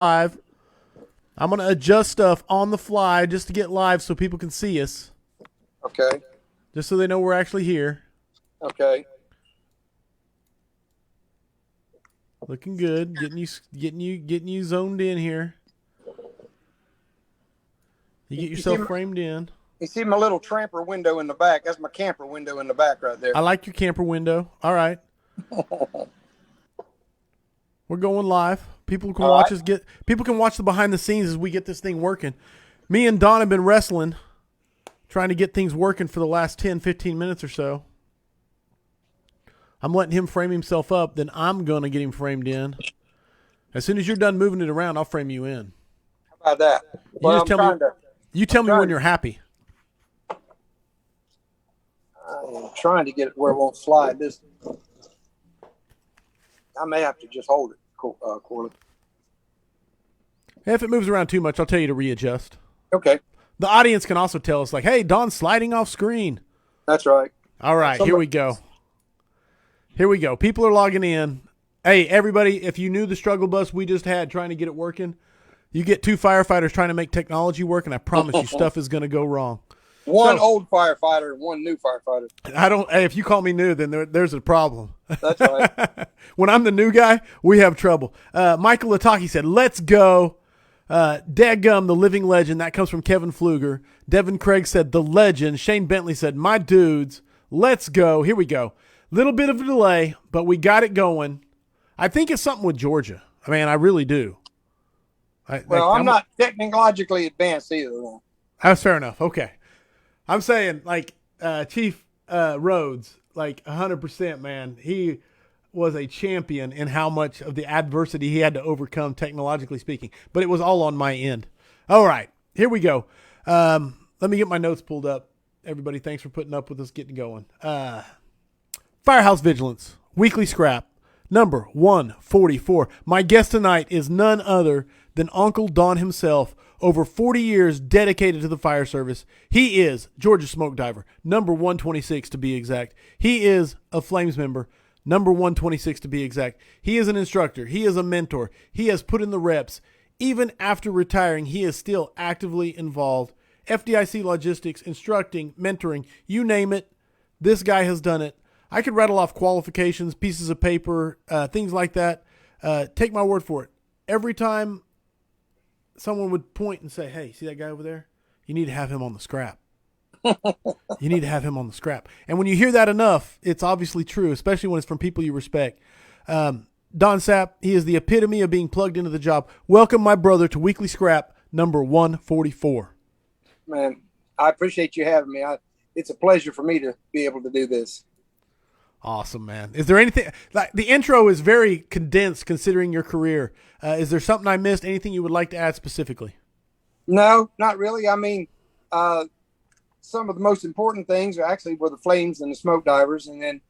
live. I'm going to adjust stuff on the fly just to get live so people can see us, Okay. just so they know we're actually here. Okay. Looking good. Getting you zoned in here. You get You see, yourself framed in. you see my little tramper window in the back. That's my camper window in the back right there. I like your camper window. All right. We're going live. People can All watch right. us get people can watch the behind the scenes as we get this thing working. Me and Don have been wrestling, trying to get things working for the last 10, 15 minutes or so. I'm letting him frame himself up, then I'm going to get him framed in. As soon as you're done moving it around, I'll frame you in. How about that? You Well, just I'm tell me trying to. you I'm tell me when trying. you're happy. I'm trying to get it where it won't slide. This. I may have to just hold it, Corley. If it moves around too much, I'll tell you to readjust. Okay. The audience can also tell us, like, hey, Don's sliding off screen. That's right. All right, here we go. Here we go. People are logging in. Hey, everybody, if you knew the struggle bus we just had trying to get it working, you get two firefighters trying to make technology work, and I promise you stuff is going to go wrong. One So- old firefighter, one new firefighter. Hey, if you call me new, then there's a problem. That's right. When I'm the new guy, we have trouble. Michael Lataki said, let's go. Dadgum, the living legend. That comes from Kevin Pfluger. Devin Craig said, the legend. Shane Bentley said, my dudes, let's go. Here we go. Little bit of a delay, but we got it going. I think it's something with Georgia. I mean, I really do. Well, I'm not technologically advanced either. Though. That's fair enough. Okay. I'm saying, like, Chief Rhodes, like 100%, man. He was a champion in how much of the adversity he had to overcome, technologically speaking. But it was all on my end. All right. Here we go. Let me get my notes pulled up. Everybody, thanks for putting up with us getting going. Firehouse Vigilance, Weekly Scrap, number 144. My guest tonight is none other than Uncle Don himself, over 40 years dedicated to the fire service. He is Georgia Smoke Diver, number 126 to be exact. He is a Flames member, number 126 to be exact. He is an instructor. He is a mentor. He has put in the reps. Even after retiring, he is still actively involved. FDIC logistics, instructing, mentoring, you name it, this guy has done it. I could rattle off qualifications, pieces of paper, things like that. Take my word for it. Every time someone would point and say, hey, see that guy over there? You need to have him on the scrap. You need to have him on the scrap. And when you hear that enough, it's obviously true, especially when it's from people you respect. Don Sapp, he is the epitome of being plugged into the job. Welcome, my brother, to Weekly Scrap, number 144. Man, I appreciate you having me. It's a pleasure for me to be able to do this. Awesome, man. Is there anything like the intro is very condensed considering your career? Is there something I missed? Anything you would like to add specifically? No, not really. I mean, some of the most important things are actually were the flames and the smoke divers, and then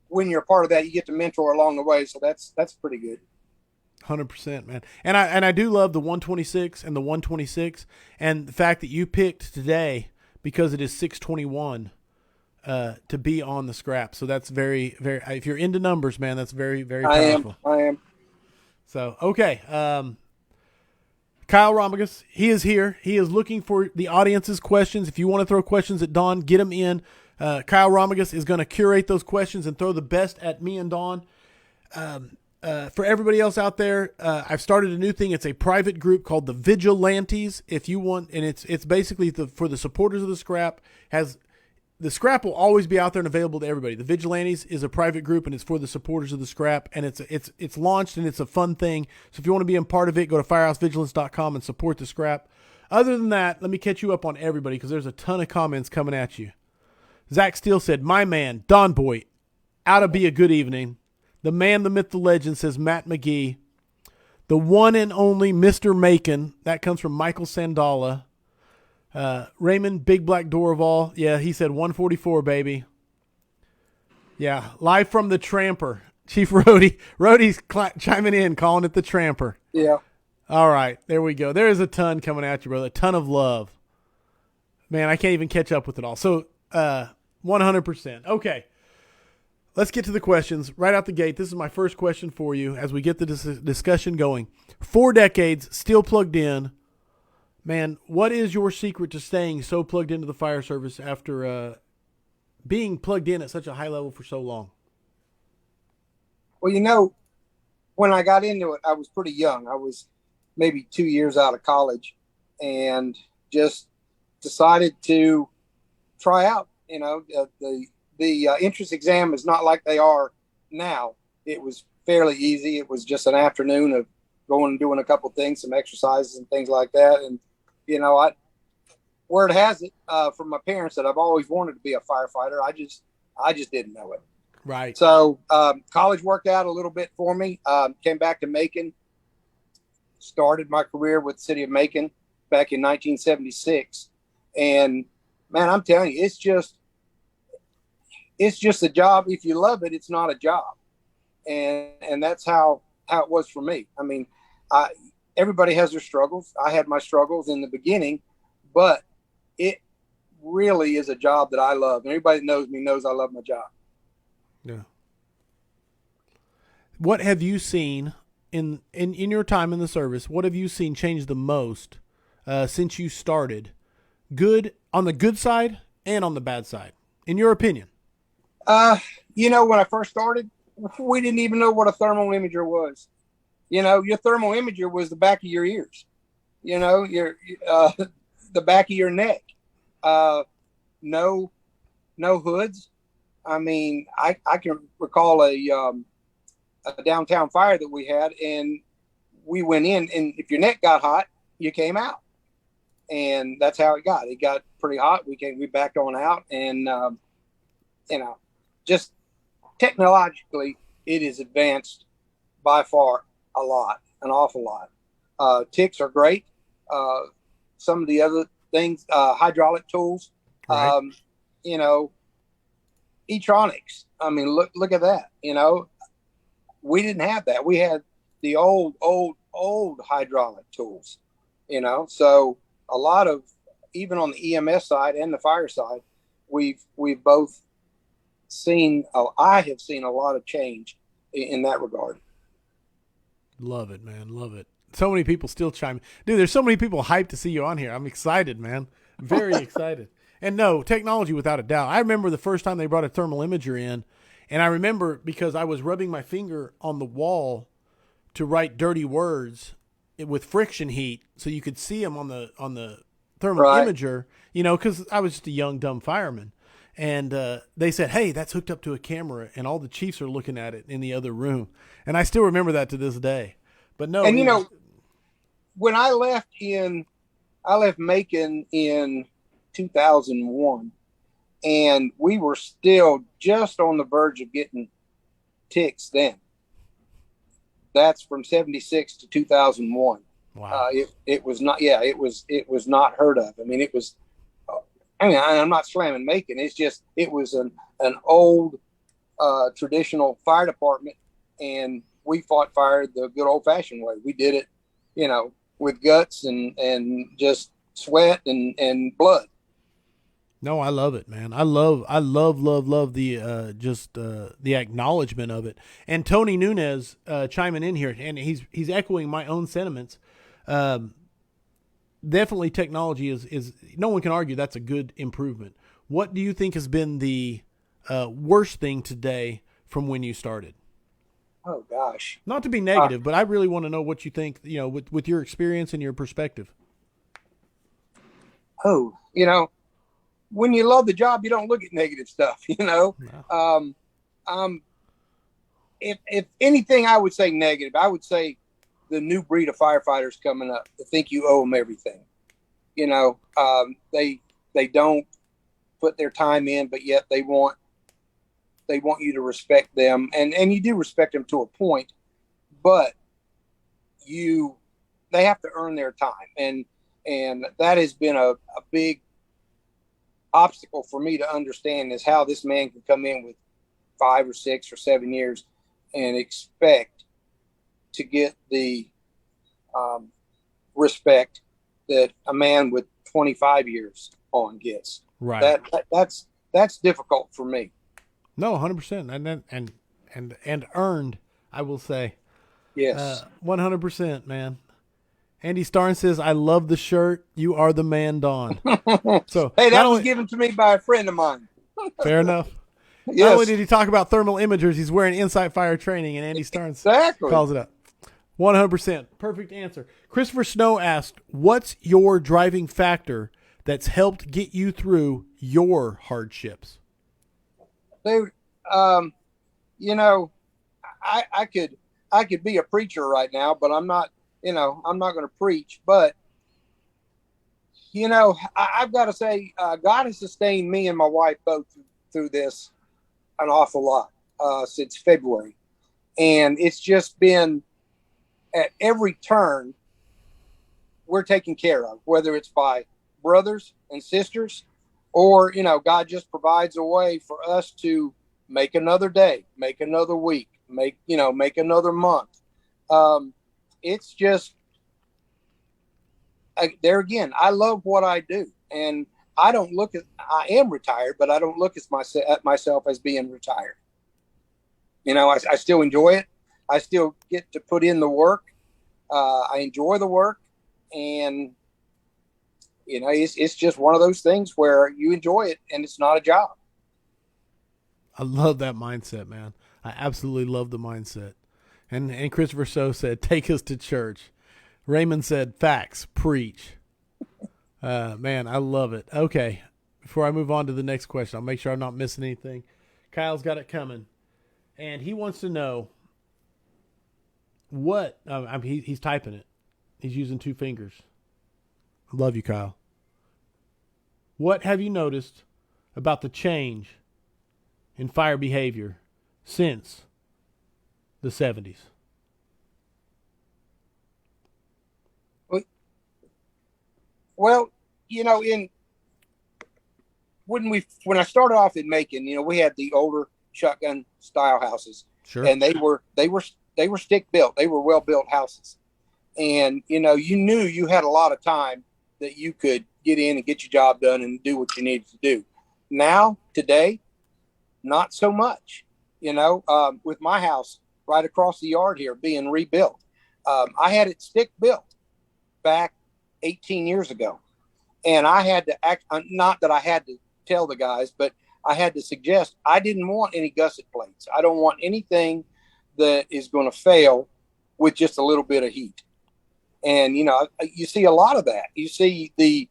when you're a part of that, you get to mentor along the way. So that's pretty good. 100%, man. And I do love the 126 and the 126, and the fact that you picked today because it is 621. To be on the scrap. So that's very, very, if you're into numbers, man, that's very, very powerful. I am. So, okay. Kyle Romagus, he is here. He is looking for the audience's questions. If you want to throw questions at Don, get them in. Kyle Romagus is going to curate those questions and throw the best at me and Don. For everybody else out there, I've started a new thing. It's a private group called the Vigilantes. If you want, and it's basically for the supporters of the scrap. The scrap will always be out there and available to everybody. The Vigilantes is a private group, and it's for the supporters of the scrap, and it's launched, and it's a fun thing. So if you want to be a part of it, go to firehousevigilance.com and support the scrap. Other than that, let me catch you up on everybody because there's a ton of comments coming at you. Zach Steele said, my man, Don Boy, ought to be a good evening. The man, the myth, the legend, says Matt McGee. The one and only Mr. Macon, that comes from Michael Sandala. Raymond Big Black Dorival, yeah, he said 144, baby. Yeah, live from the Tramper. Chief Rhodey's chiming in, calling it the Tramper. Yeah. All right, there we go. There is a ton coming at you, brother. A ton of love. Man, I can't even catch up with it all. So, 100%. Okay. Let's get to the questions right out the gate. This is my first question for you as we get the discussion going. 4 decades, still plugged in. Man, what is your secret to staying so plugged into the fire service after being plugged in at such a high level for so long? Well, when I got into it, I was pretty young. I was maybe 2 years out of college and just decided to try out. The entrance exam is not like they are now. It was fairly easy. It was just an afternoon of going and doing a couple things, some exercises and things like that. And I word has it from my parents that I've always wanted to be a firefighter. I just didn't know it. Right. So college worked out a little bit for me. Came back to Macon. Started my career with the city of Macon back in 1976. And man, I'm telling you, it's just a job. If you love it, it's not a job. And that's how it was for me. I mean, everybody has their struggles. I had my struggles in the beginning, but it really is a job that I love. And everybody that knows me knows I love my job. Yeah. What have you seen in your time in the service? What have you seen change the most since you started? Good on the good side and on the bad side, in your opinion? When I first started, we didn't even know what a thermal imager was. Your thermal imager was the back of your ears. Your the back of your neck. No hoods. I mean, I can recall a downtown fire that we had, and we went in, and if your neck got hot, you came out, and that's how it got. It got pretty hot. We backed on out, and just technologically, it is advanced by far an awful lot. Ticks are great. Some of the other things, hydraulic tools, Right. electronics. I mean, look at that. We didn't have that. We had the old hydraulic tools. So a lot of, even on the EMS side and the fire side, we've both seen. I have seen a lot of change in that regard. Love it, man. Love it. So many people still chime. Dude, there's so many people hyped to see you on here. I'm excited, man. Very excited. And no, technology without a doubt. I remember the first time they brought a thermal imager in, and I remember because I was rubbing my finger on the wall to write dirty words with friction heat so you could see them on the thermal Right. imager, because I was just a young, dumb fireman. And they said, hey, that's hooked up to a camera, and all the chiefs are looking at it in the other room. And I still remember that to this day. But no. And when I left Macon in 2001, and we were still just on the verge of getting ticks then. That's from 76 to 2001. Wow. It was not, it was not heard of. I mean, it was, I'm not slamming Macon. It's just, it was an old traditional fire department, and we fought fire the good old fashioned way. We did it, with guts and just sweat and blood. No, I love it, man. I love the the acknowledgement of it. And Tony Nunez chiming in here, and he's echoing my own sentiments. Definitely, technology is no one can argue that's a good improvement. What do you think has been the worst thing today from when you started? Oh gosh, Not to be negative, but I really want to know what you think. With your experience and your perspective. When you love the job, you don't look at negative stuff. No. If anything, I would say negative. I would say the new breed of firefighters coming up to think you owe them everything. They don't put their time in, but yet they want you to respect them, and you do respect them to a point, but they have to earn their time, and that has been a big obstacle for me to understand, is how this man can come in with 5 or 6 or 7 years and expect to get the respect that a man with 25 years on gets. Right. That's difficult for me. No, 100%, and earned, I will say. Yes. 100%, man. Andy Starn says, "I love the shirt. You are the man, Don." So Hey, not that was only given to me by a friend of mine. fair enough. Not only Yes, did he talk about thermal imagers, he's wearing Insight Fire training, and Andy Starnes exactly. calls it up. 100%. Perfect answer. Christopher Snow asked, "What's your driving factor that's helped get you through your hardships?" Dude, um, you know, I could be a preacher right now, but I'm not. I'm not going to preach. But I've got to say, God has sustained me and my wife both through this an awful lot since February, and it's just been at every turn we're taken care of, whether it's by brothers and sisters, or God just provides a way for us to make another day, make another week, make another month. It's just there again. I love what I do, and I am retired, but I don't look at myself as being retired. I still enjoy it. I still get to put in the work. I enjoy the work, and it's just one of those things where you enjoy it, and it's not a job. I love that mindset, man. I absolutely love the mindset. And Christopher So said, "Take us to church." Raymond said, "Facts, preach." Man, I love it. Okay, before I move on to the next question, I'll make sure I'm not missing anything. Kyle's got it coming, and he wants to know what. He's typing it. He's using two fingers. I love you, Kyle. What have you noticed about the change in fire behavior since the 70s? Well, in when I started off in Macon, we had the older shotgun style houses, Sure. and they were stick built. They were well built houses, and you knew you had a lot of time that you could get in and get your job done and do what you needed to do. Now, today, not so much. With my house right across the yard here being rebuilt, I had it stick built back 18 years ago. And I had to act, not that I had to tell the guys, but I had to suggest I didn't want any gusset plates. I don't want anything that is going to fail with just a little bit of heat. And, you see a lot of that. You see the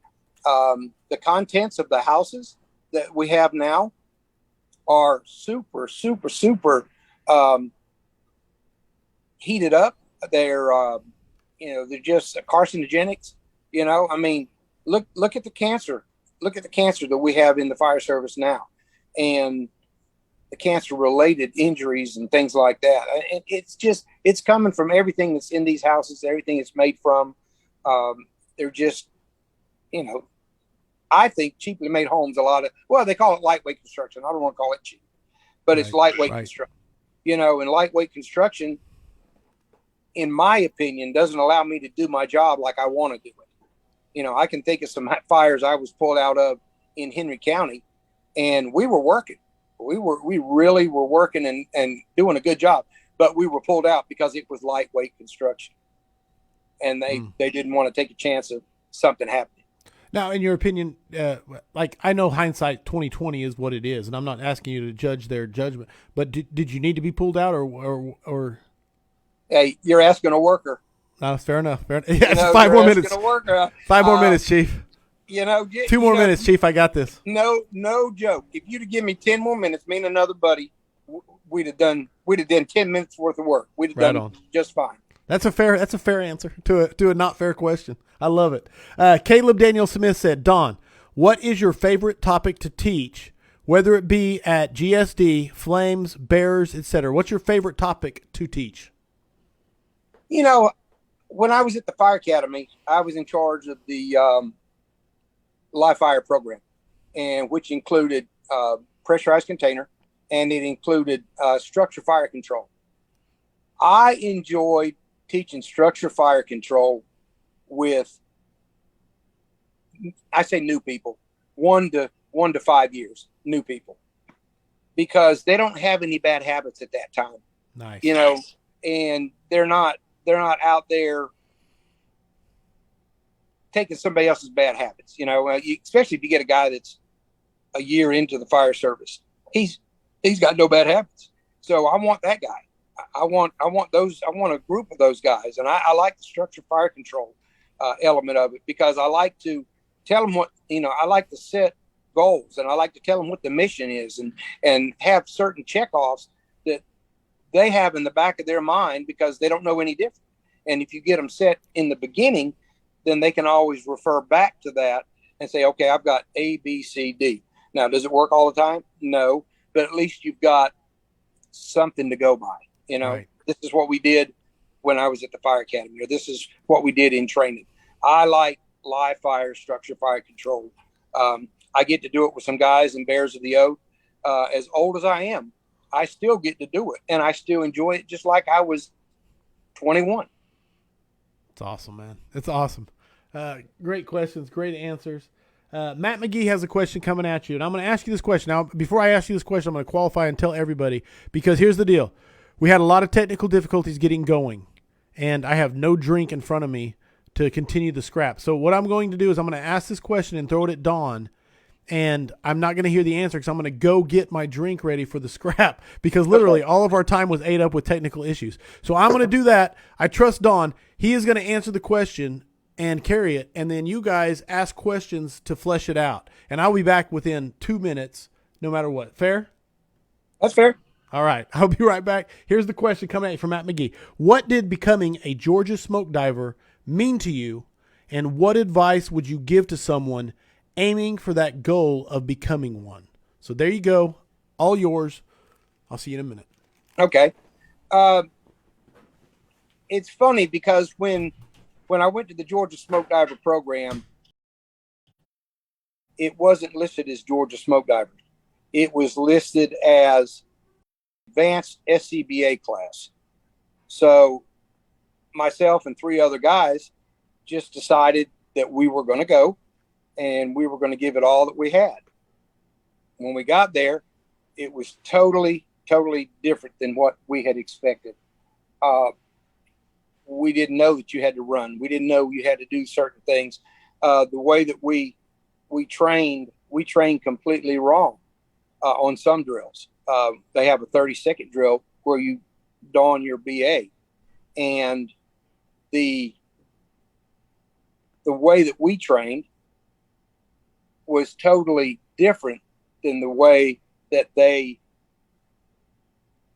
contents of the houses that we have now are super, super, super heated up. They're just carcinogenics. Look at the cancer. Look at the cancer that we have in the fire service now, and the cancer-related injuries and things like that. And it's coming from everything that's in these houses, everything it's made from. They're just, I think cheaply made homes. They call it lightweight construction. I don't want to call it cheap, but it's lightweight construction. And lightweight construction, in my opinion, doesn't allow me to do my job like I want to do it. I can think of some fires I was pulled out of in Henry County, and we were working. We really were working and doing a good job, but we were pulled out because it was lightweight construction, and they didn't want to take a chance of something happening. Now, in your opinion, I know hindsight 2020 is what it is, and I'm not asking you to judge their judgment, but did you need to be pulled out or? Hey, you're asking a worker. No, fair enough. Yeah, 5 more minutes. 5 more minutes, Chief. 2 more minutes, Chief. I got this. No joke. If you'd have given me 10 more minutes, me and another buddy, we'd have done 10 minutes worth of work. We'd have done just fine. That's a fair answer to a not fair question. I love it. Caleb Daniel Smith said, "Don, what is your favorite topic to teach, whether it be at GSD, flames, bears, etc.? What's your favorite topic to teach?" When I was at the fire academy, I was in charge of the live fire program, and which included pressurized container, and it included structure fire control. I enjoyed teaching structure fire control with, I say new people, 1 to 5 years, new people, because they don't have any bad habits at that time. Nice. You know, and they're not out there taking somebody else's bad habits. You know, especially if you get a guy that's a year into the fire service, he's got no bad habits. So I want that guy. I want those. I want a group of those guys, and I like the structured fire control element of it, because I like to tell them what, you know, I like to set goals, and I like to tell them what the mission is, and have certain checkoffs that they have in the back of their mind, because they don't know any different. And if you get them set in the beginning, then they can always refer back to that and say, okay, I've got A, B, C, D. Now, does it work all the time? No, but at least you've got something to go by. You know, right. This is what we did when I was at the fire academy, or this is what we did in training. I like live fire, structured fire control. I get to do it with some guys in Bears of the Oath. As old as I am, I still get to do it, and I still enjoy it just like I was 21. It's awesome, man. It's awesome. Great questions, great answers. Matt McGee has a question coming at you, and I'm going to ask you this question. Now, before I ask you this question, I'm going to qualify and tell everybody, because here's the deal. We had a lot of technical difficulties getting going, and I have no drink in front of me to continue the scrap. So what I'm going to do is I'm going to ask this question and throw it at Don, and I'm not going to hear the answer because I'm going to go get my drink ready for the scrap, because literally all of our time was ate up with technical issues. So I'm going to do that. I trust Don. He is going to answer the question and carry it, and then you guys ask questions to flesh it out. And I'll be back within 2 minutes, no matter what. Fair? That's fair. All right. I'll be right back. Here's the question coming at you from Matt McGee. What did becoming a Georgia smoke diver mean to you, and what advice would you give to someone aiming for that goal of becoming one? So there you go. All yours. I'll see you in a minute. Okay. It's funny because when I went to the Georgia Smoke Diver program, it wasn't listed as Georgia Smoke Diver. It was listed as Advanced SCBA class. So myself and 3 other guys just decided that we were going to go, and we were going to give it all that we had. When we got there, it was totally different than what we had expected. We didn't know that you had to run. We didn't know you had to do certain things. The way that we trained completely wrong on some drills. They have a 30-second drill where you don your BA, and the way that we trained was totally different than the way that they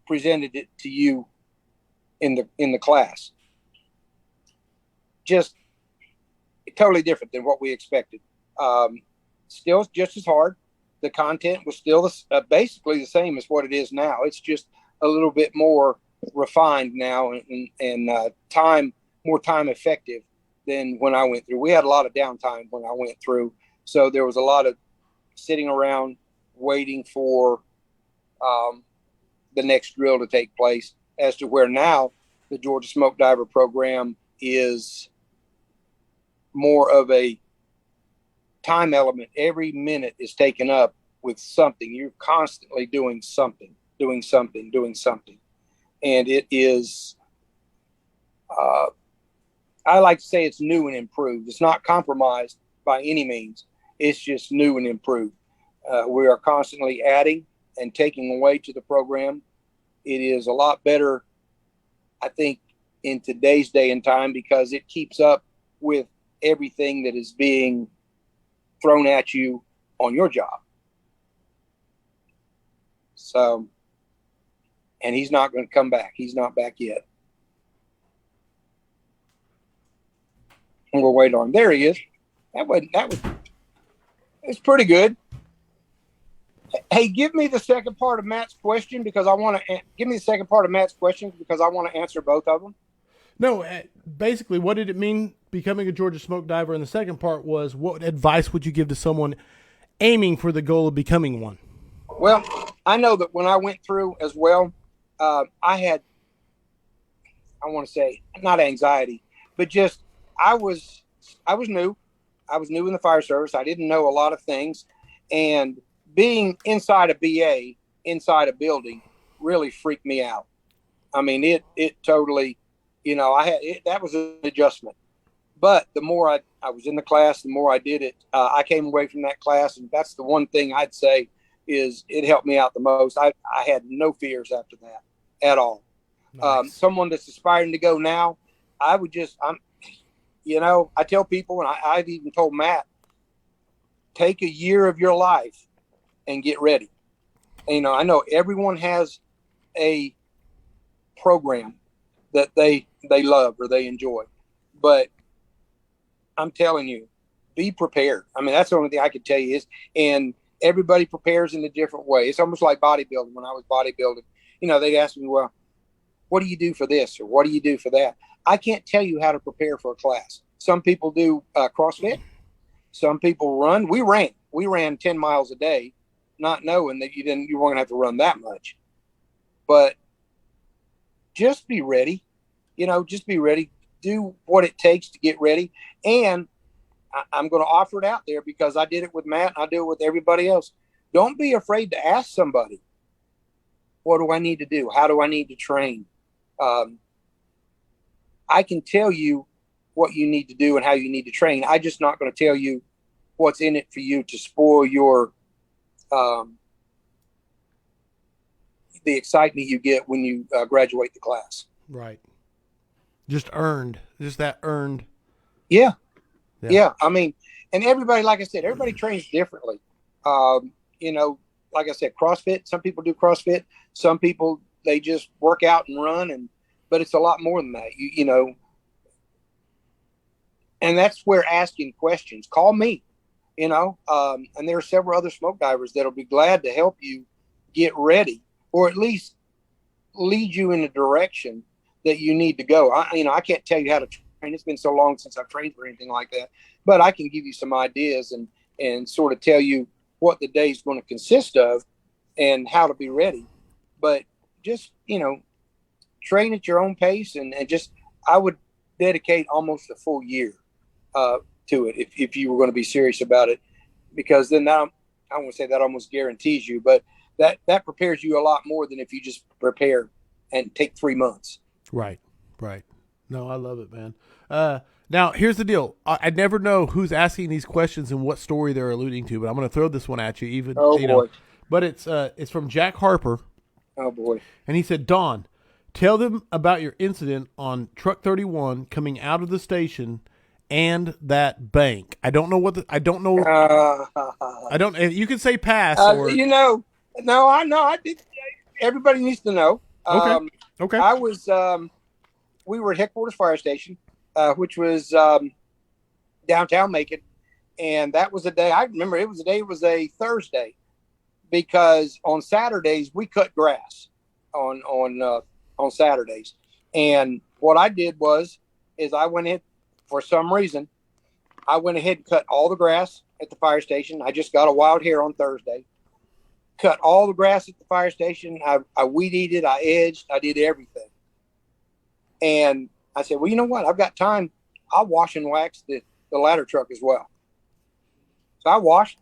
presented it to you in the class. Just totally different than what we expected. Still just as hard. The content was still basically the same as what it is now. It's just a little bit more refined now, and more time effective than when I went through. We had a lot of downtime when I went through, so there was a lot of sitting around waiting for the next drill to take place. As to where now the Georgia Smoke Diver program is more of a time element. Every minute is taken up with something. You're constantly doing something. And it is, I like to say it's new and improved. It's not compromised by any means. It's just new and improved. We are constantly adding and taking away to the program. It is a lot better, I think, in today's day and time, because it keeps up with everything that is being thrown at you on your job. So, and he's not going to come back. He's not back yet. And we'll wait on him. There he is. It's pretty good. Hey, give me the second part of Matt's question, because I want to answer both of them. No, basically, what did it mean becoming a Georgia smoke diver? And the second part was, what advice would you give to someone aiming for the goal of becoming one? Well, I know that when I went through as well, I had, I want to say, not anxiety, but just I was new. I was new in the fire service. I didn't know a lot of things, and being inside a BA inside a building really freaked me out. I mean, it totally, that was an adjustment. But the more I was in the class, the more I did it. I came away from that class, and that's the one thing I'd say is it helped me out the most. I had no fears after that at all. Nice. Someone that's aspiring to go now, I tell people, and I've even told Matt, take a year of your life and get ready. And, I know everyone has a program that they love or they enjoy, but I'm telling you, be prepared. I mean, that's the only thing I could tell you is, and everybody prepares in a different way. It's almost like bodybuilding. When I was bodybuilding, they'd ask me, well, what do you do for this? Or what do you do for that? I can't tell you how to prepare for a class. Some people do CrossFit. Some people run. We ran 10 miles a day, not knowing that you weren't going to have to run that much, but just be ready, just be ready, do what it takes to get ready. And I'm going to offer it out there because I did it with Matt and I do it with everybody else. Don't be afraid to ask somebody, what do I need to do? How do I need to train? I can tell you what you need to do and how you need to train. I'm just not going to tell you what's in it for you to spoil your, the excitement you get when you graduate the class. Right. Just that earned. Yeah. I mean, and everybody, like I said, everybody trains differently. Like I said, CrossFit, some people do CrossFit. Some people, they just work out and run, but it's a lot more than that, and that's where asking questions, call me, and there are several other smoke divers that'll be glad to help you get ready, or at least lead you in the direction that you need to go. I can't tell you how to train. It's been so long since I've trained for anything like that, but I can give you some ideas and sort of tell you what the day is going to consist of and how to be ready. But just, train at your own pace and just, I would dedicate almost a full year to it if you were going to be serious about it, because then I won't say that almost guarantees you, but that prepares you a lot more than if you just prepare and take 3 months. Right. No, I love it, man. Now, here's the deal. I never know who's asking these questions and what story they're alluding to, but I'm going to throw this one at you. Even boy. But it's from Jack Harper. Oh, boy. And he said, Don, tell them about your incident on Truck 31 coming out of the station and that bank. I don't know. I don't. You can say pass. Or no, I know. I did. Everybody needs to know. Okay. I was. We were at Headquarters Fire Station, which was downtown Macon, and that was a day. I remember it was a Thursday, because on Saturdays we cut grass on Saturdays, and what I did is I went in. For some reason, I went ahead and cut all the grass at the fire station. I just got a wild hair on Thursday. Cut all the grass at the fire station. I weed eated, I edged, I did everything. And I said, well, you know what? I've got time. I'll wash and wax the ladder truck as well. So I washed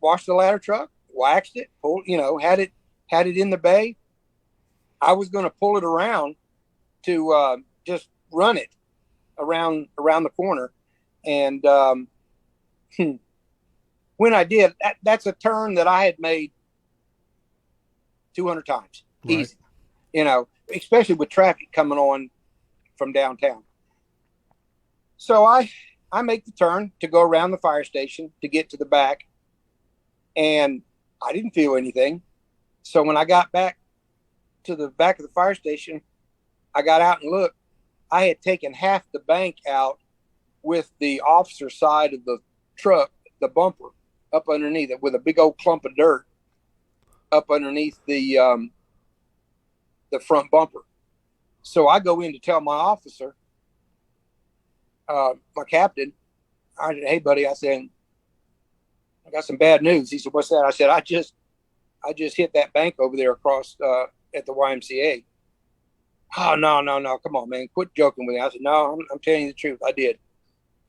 the ladder truck, waxed it, pulled, had it in the bay. I was going to pull it around to just run it around the corner. And when I did, that's a turn that I had made 200 times. Right. Easy, especially with traffic coming on from downtown. So I make the turn to go around the fire station to get to the back, and I didn't feel anything. So when I got back to the back of the fire station, I got out and looked. I had taken half the bank out with the officer side of the truck, the bumper up underneath it, with a big old clump of dirt up underneath the front bumper. So I go in to tell my officer, my captain, I said, hey buddy, I said, I got some bad news. He said, what's that? I said, I just hit that bank over there across at the YMCA. Oh, no. Come on, man. Quit joking with me. I said, no, I'm telling you the truth. I did.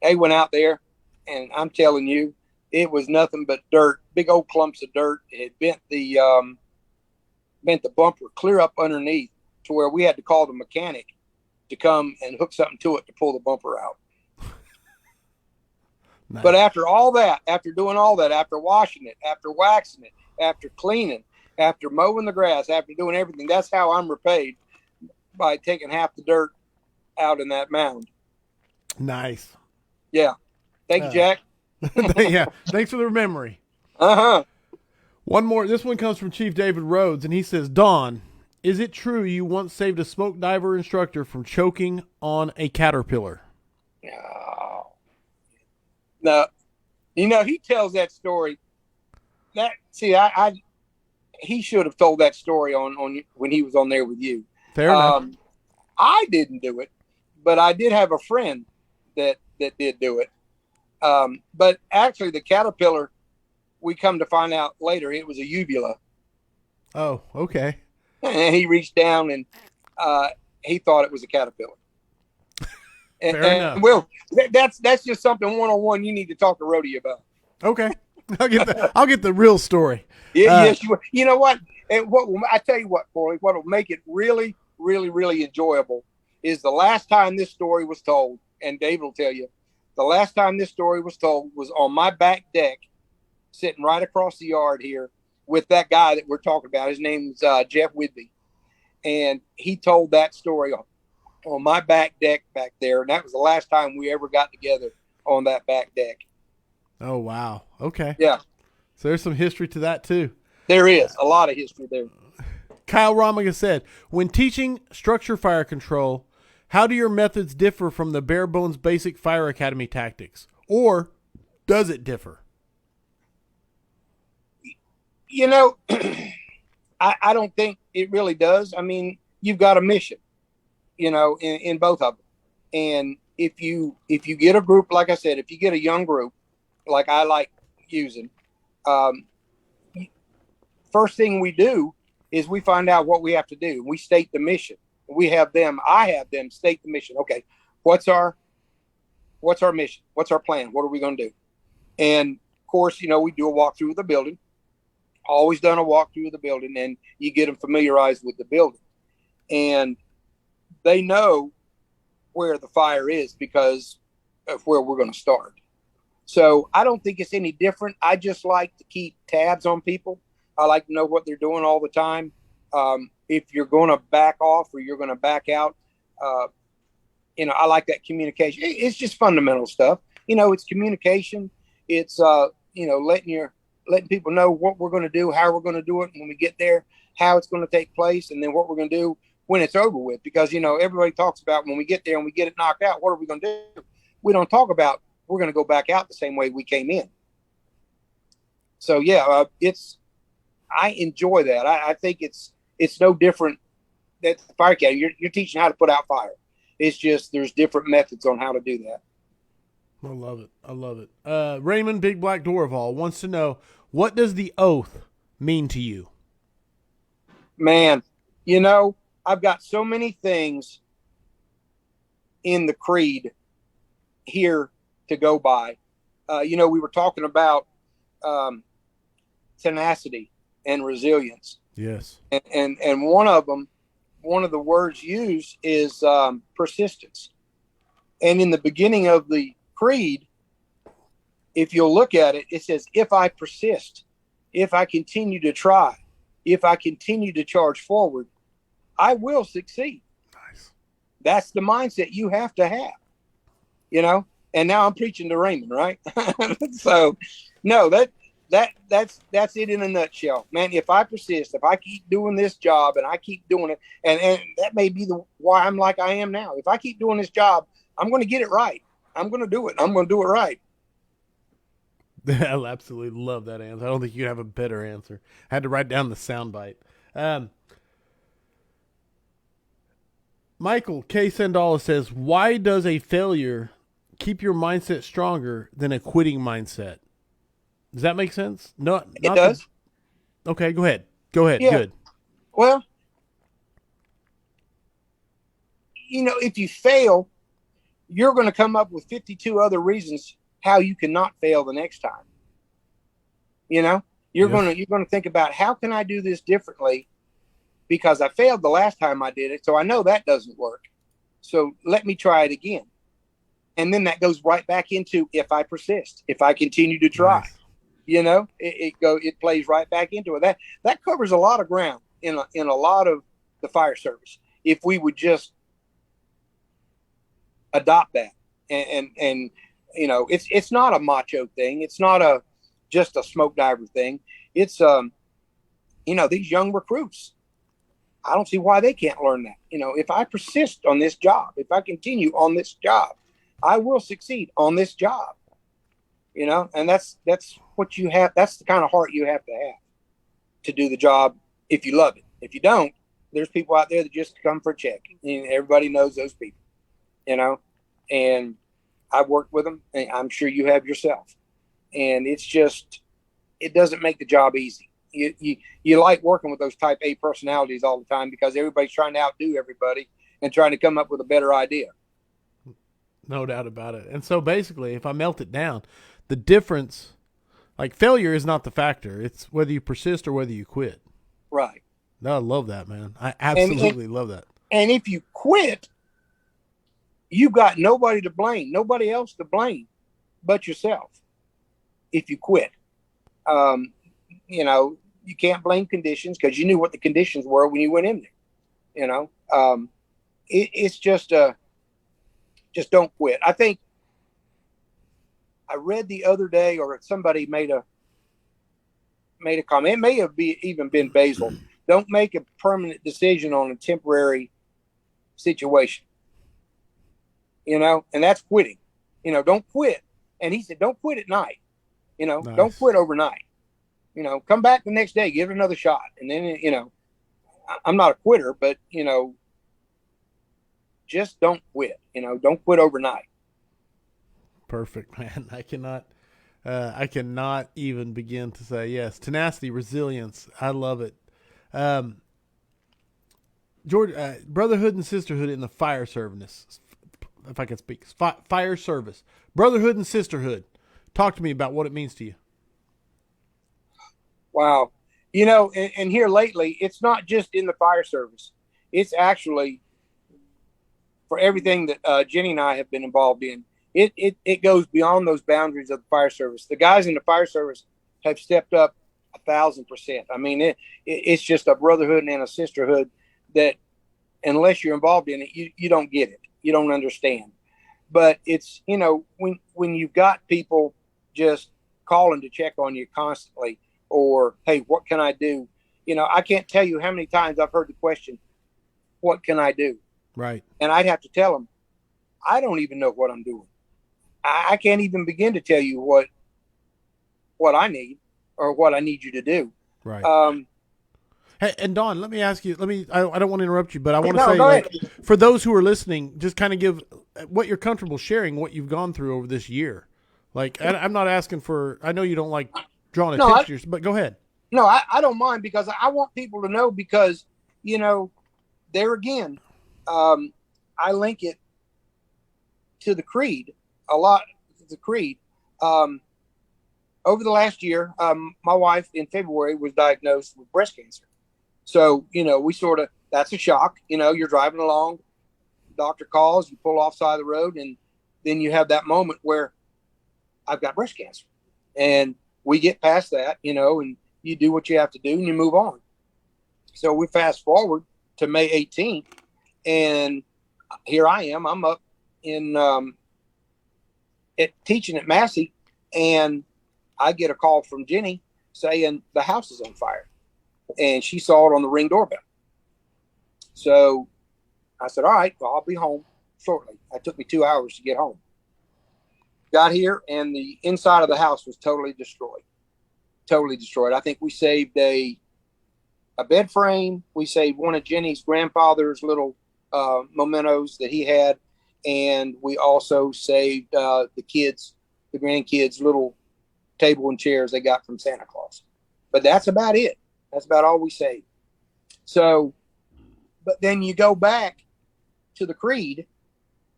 They went out there, and I'm telling you, it was nothing but dirt, big old clumps of dirt. It had bent the bent the bumper clear up underneath to where we had to call the mechanic to come and hook something to it to pull the bumper out. Nice. But after all that, after doing all that, after washing it, after waxing it, after cleaning, after mowing the grass, after doing everything, that's how I'm repaid, by taking half the dirt out in that mound. Nice. Yeah. Thank you, Jack. Yeah. Thanks for the memory. Uh-huh. One more. This one comes from Chief David Rhodes, and he says, Don, is it true you once saved a smoke diver instructor from choking on a caterpillar? No. You know, he tells that story. He should have told that story on when he was on there with you. Fair enough. I didn't do it, but I did have a friend that did do it. But actually, the caterpillar, we come to find out later, it was a uvula. Oh, okay. And he reached down and he thought it was a caterpillar. Fair enough. Well, that's just something one-on-one you need to talk to Rhodey about. Okay, I'll get the real story. Yeah, yes, you know what? And I tell you what, Corey, what will make it really, really, really enjoyable is the last time this story was told, and Dave will tell you, the last time this story was told was on my back deck, sitting right across the yard here with that guy that we're talking about. His name's Jeff Whitby, and he told that story on my back deck back there, and that was the last time we ever got together on that back deck. Oh, wow. Okay. Yeah. So there's some history to that, too. There is a lot of history there. Kyle Romiga said, when teaching structure fire control, how do your methods differ from the bare bones basic fire academy tactics? Or does it differ? You know, I don't think it really does. I mean, you've got a mission, you know, in both of them. And if you get a group, like I said, if you get a young group, like I like using, first thing we do is we find out what we have to do. We state the mission. I have them state the mission. Okay, what's our mission? What's our plan? What are we going to do? And of course, you know, we do a walkthrough of the building. Always done a walkthrough of the building, and you get them familiarized with the building, and they know where the fire is because of where we're going to start. So I don't think it's any different. I just like to keep tabs on people. I like to know what they're doing all the time. If you're going to back off or you're going to back out, you know, I like that communication. It's just fundamental stuff. You know, it's communication. It's, you know, letting people know what we're going to do, how we're going to do it when we get there, how it's going to take place, and then what we're going to do when it's over with. Because, you know, everybody talks about when we get there and we get it knocked out, what are we going to do? We don't talk about we're going to go back out the same way we came in. So, yeah, I enjoy that. I think it's no different that the fire academy. You're teaching how to put out fire. It's just there's different methods on how to do that. I love it. I love it. Raymond Big Black Dorival wants to know, what does the oath mean to you? Man, you know, I've got so many things in the creed here to go by. You know, we were talking about tenacity and resilience. Yes. And one of the words used is persistence. And in the beginning of the creed, if you'll look at it, it says, if I persist, if I continue to try, if I continue to charge forward, I will succeed. Nice. That's the mindset you have to have, you know? And now I'm preaching to Raymond, right? So no, that's it in a nutshell, man. If I persist, if I keep doing this job and I keep doing it, and that may be why I'm like I am now. If I keep doing this job, I'm going to get it right. I'm going to do it. I'm going to do it right. I absolutely love that answer. I don't think you have a better answer. I had to write down the soundbite. Michael K. Sandala says, why does a failure keep your mindset stronger than a quitting mindset? Does that make sense? No, it does. Okay, go ahead. Yeah. Good. Well, you know, if you fail, you're going to come up with 52 other reasons how you cannot fail the next time. You know, you're going to think about, how can I do this differently because I failed the last time I did it. So I know that doesn't work. So let me try it again. And then that goes right back into, if I persist, if I continue to try, Nice. it plays right back into it. That covers a lot of ground in a lot of the fire service. If we would just adopt that, and it's not a macho thing. It's not just a smoke diver thing. It's these young recruits, I don't see why they can't learn that. If I persist on this job, if I continue on this job, I will succeed on this job. And that's what you have. That's the kind of heart you have to do the job if you love it. If you don't, there's people out there that just come for a check. And everybody knows those people, and I've worked with them, and I'm sure you have yourself. And it doesn't make the job easy. You like working with those type A personalities all the time because everybody's trying to outdo everybody and trying to come up with a better idea. No doubt about it. And so basically, if I melt it down, the difference, like failure is not the factor. It's whether you persist or whether you quit. Right. No, I love that, man. I absolutely love that. And if you quit, you've got nobody to blame, nobody else to blame but yourself. If you quit, you can't blame conditions because you knew what the conditions were when you went in there. It's just don't quit. I think I read the other day, or somebody made a comment. It may have even been Basil. Don't make a permanent decision on a temporary situation. And that's quitting. Don't quit. And he said, don't quit at night. Nice. Don't quit overnight. Come back the next day, give it another shot. And then, I'm not a quitter, but, just don't quit. Don't quit overnight. Perfect, man. I cannot even begin to say yes. Tenacity, resilience. I love it. George, brotherhood and sisterhood in the fire service. If I can speak, fire service, brotherhood and sisterhood. Talk to me about what it means to you. Wow. And here lately, it's not just in the fire service. It's actually for everything that Jenny and I have been involved in. It goes beyond those boundaries of the fire service. The guys in the fire service have stepped up 1,000%. I mean, it's just a brotherhood and a sisterhood that unless you're involved in it, you don't get it. You don't understand. But it's, when you've got people just calling to check on you constantly, or, hey, what can I do? I can't tell you how many times I've heard the question, what can I do? Right. And I'd have to tell them, I don't even know what I'm doing. I can't even begin to tell you what I need or what I need you to do. Right. Hey, and Don, let me ask you, I don't want to interrupt you, but I want to say, for those who are listening, just kind of give what you're comfortable sharing, what you've gone through over this year. Like, I'm not asking for, I know you don't like drawing attention, but go ahead. No, I don't mind because I want people to know because, there again, I link it to the creed a lot. The creed. Over the last year, my wife in February was diagnosed with breast cancer. So, we that's a shock. You're driving along, doctor calls, you pull off side of the road, and then you have that moment where I've got breast cancer. And we get past that, and you do what you have to do and you move on. So we fast forward to May 18th, and here I am. I'm up in teaching at Massey, and I get a call from Jenny saying the house is on fire. And she saw it on the Ring doorbell. So I said, all right, well, I'll be home shortly. It took me 2 hours to get home. Got here, and the inside of the house was totally destroyed. Totally destroyed. I think we saved a bed frame. We saved one of Jenny's grandfather's little mementos that he had. And we also saved the grandkids' little table and chairs they got from Santa Claus. But that's about it. That's about all we saved. So, but then you go back to the creed,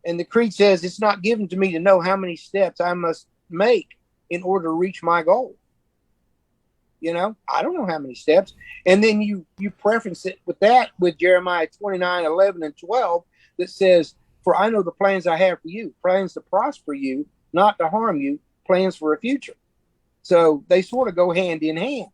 and the creed says it's not given to me to know how many steps I must make in order to reach my goal. I don't know how many steps. And then you preference it with that, with Jeremiah 29:11 and 12, that says, for I know the plans I have for you, plans to prosper you, not to harm you, plans for a future. So they sort of go hand in hand,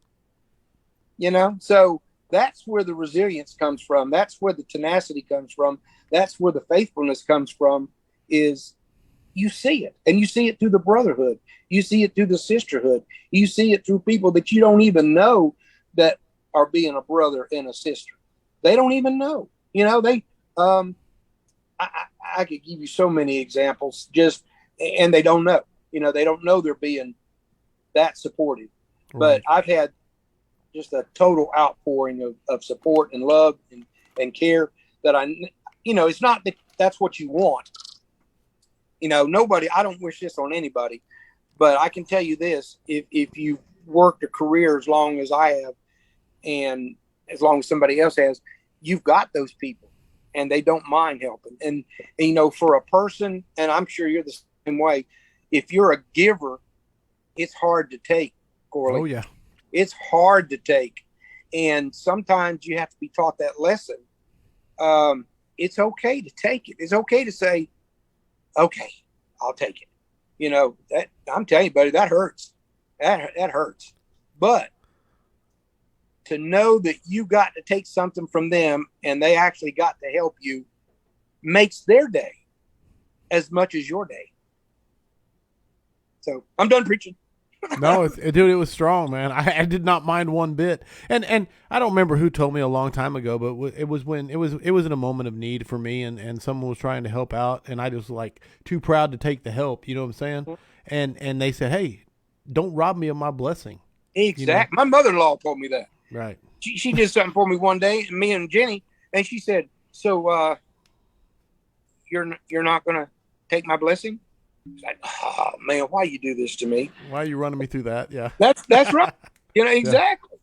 so that's where the resilience comes from. That's where the tenacity comes from. That's where the faithfulness comes from, is you see it, and you see it through the brotherhood. You see it through the sisterhood. You see it through people that you don't even know that are being a brother and a sister. They don't even know, I could give you so many examples, and they don't know, they don't know they're being that supportive. Right. But I've had just a total outpouring of support and love and care that it's not that that's what you want. Nobody, I don't wish this on anybody, but I can tell you this, if you've worked a career as long as I have, and as long as somebody else has, you've got those people, and they don't mind helping. And for a person, and I'm sure you're the same way, if you're a giver, it's hard to take, Corley. Oh, yeah. It's hard to take. And sometimes you have to be taught that lesson. It's okay to take it. It's okay to say, okay, I'll take it. That, I'm telling you, buddy, that hurts. That hurts. But to know that you got to take something from them and they actually got to help you makes their day as much as your day. So I'm done preaching. No, dude, it was strong, man. I did not mind one bit. And I don't remember who told me a long time ago, but it was when it was in a moment of need for me, and someone was trying to help out, and I just like too proud to take the help. You know what I'm saying? Mm-hmm. And they said, hey, don't rob me of my blessing. Exactly. My mother-in-law told me that. Right. She did something for me one day, me and Jenny, and she said, so you're not going to take my blessing? Like, oh man, why you do this to me? Why are you running me through that? Yeah, that's right. Exactly. Yeah.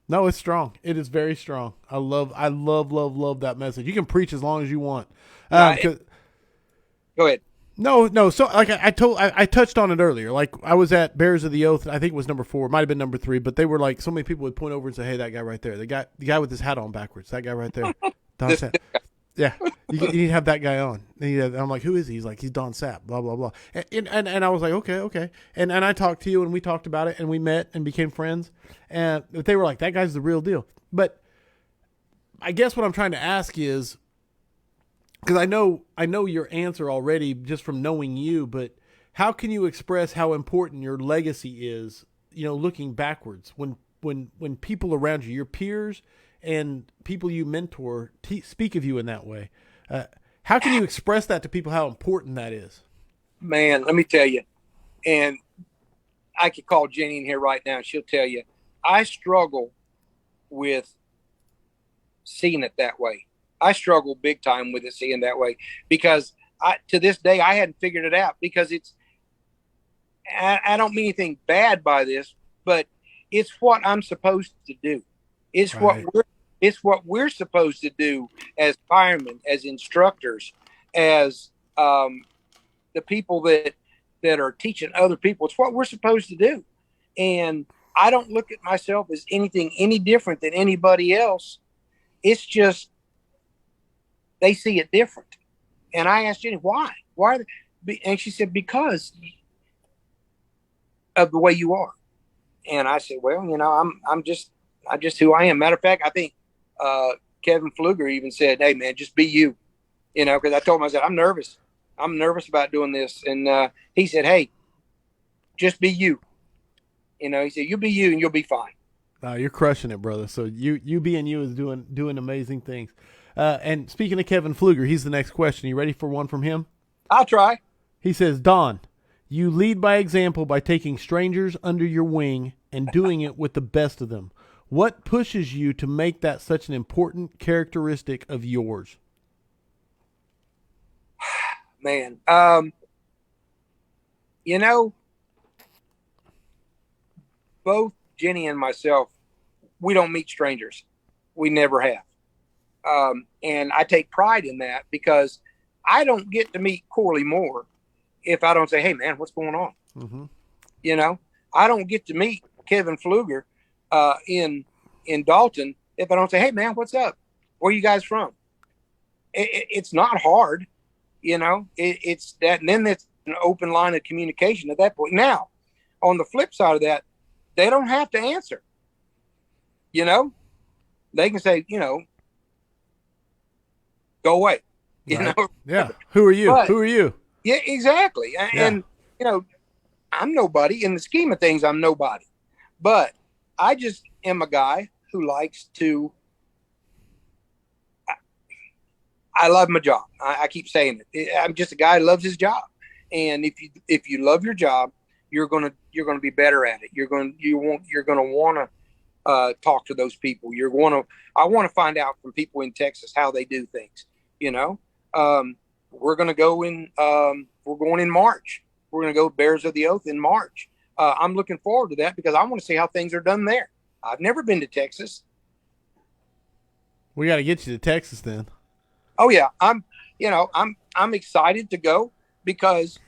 No, it's strong. It is very strong. I love that message. You can preach as long as you want. Go ahead. No. So like I touched on it earlier. Like I was at Bears of the Oath. I think it was number 4. It might have been number 3. But they were like, so many people would point over and say, "Hey, that guy right there. The guy with his hat on backwards. That guy right there." Don Sapp. Yeah, you need to have that guy on. And I'm like, who is he? He's like, he's Don Sapp, blah, blah, blah. And I was like, okay. And I talked to you, and we talked about it, and we met and became friends. And they were like, that guy's the real deal. But I guess what I'm trying to ask is, because I know your answer already just from knowing you, but how can you express how important your legacy is, looking backwards when people around you, your peers and people you mentor, speak of you in that way? How can you express that to people, how important that is? Man, let me tell you, and I could call Jenny in here right now. She'll tell you, I struggle with seeing it that way. I struggle big time with it, seeing that way, because to this day, I hadn't figured it out, because I don't mean anything bad by this, but it's what I'm supposed to do. It's right. What we're supposed to do as firemen, as instructors, as the people that are teaching other people. It's what we're supposed to do. And I don't look at myself as anything any different than anybody else. It's just they see it different. And I asked Jenny, why? And she said, because of the way you are. And I said, well, I'm just who I am. Matter of fact, I think Kevin Pfluger even said, hey man, just be you, because I told him, I said, I'm nervous about doing this. And he said, hey, just be you. He said, you be you and you'll be fine. You're crushing it, brother. So you being you is doing amazing things. And speaking of Kevin Pfluger, he's the next question. You ready for one from him? I'll try. He says, Don, you lead by example by taking strangers under your wing and doing it with the best of them. What pushes you to make that such an important characteristic of yours? Man, both Jenny and myself, we don't meet strangers. We never have. And I take pride in that, because I don't get to meet Corley Moore if I don't say, hey man, what's going on? Mm-hmm. I don't get to meet Kevin Pfluger in Dalton if I don't say, "Hey, man, what's up? Where are you guys from?" It's not hard, it's that, and then it's an open line of communication at that point. Now, on the flip side of that, they don't have to answer. They can say, go away. Right. Yeah. Who are you? But, Who are you? Yeah, exactly. Yeah. And I'm nobody in the scheme of things. I'm nobody, but I just am a guy who likes to. I love my job. I keep saying it. I'm just a guy who loves his job, and if you love your job, you're gonna be better at it. You're gonna want to talk to those people. I want to find out from people in Texas how they do things. We're gonna go in. We're going in March. We're gonna go Bears of the Oath in March. I'm looking forward to that because I want to see how things are done there. I've never been to Texas. We got to get you to Texas then. Oh yeah, I'm excited to go because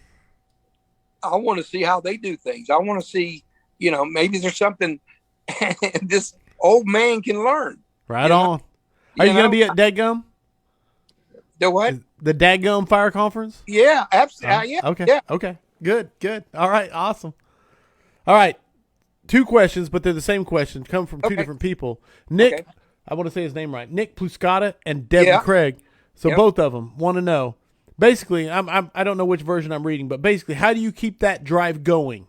I want to see how they do things. I want to see, maybe there's something this old man can learn. Right on. Are you going to be at Dadgum? The what? The Dadgum Fire Conference? Yeah, absolutely. Yeah. Okay. Yeah. Okay. Good. All right. Awesome. All right. 2 questions, but they're the same question. Come from 2 different people. Nick, I want to say his name right. Nick Pluscata and Devin Craig. So both of them want to know. Basically, I don't know which version I'm reading, but basically, how do you keep that drive going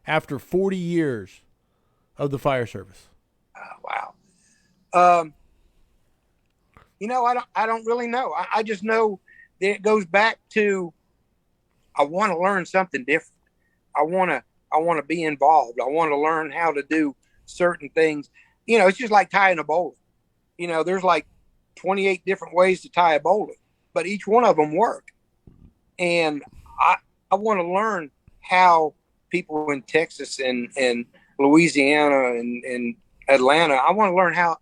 after 40 years of the fire service? Wow. I don't really know. I just know that it goes back to I want to learn something different. I want to be involved. I want to learn how to do certain things. It's just like tying a bowling. There's like 28 different ways to tie a bowling, but each one of them work. And I want to learn how people in Texas and Louisiana and Atlanta, I want to learn how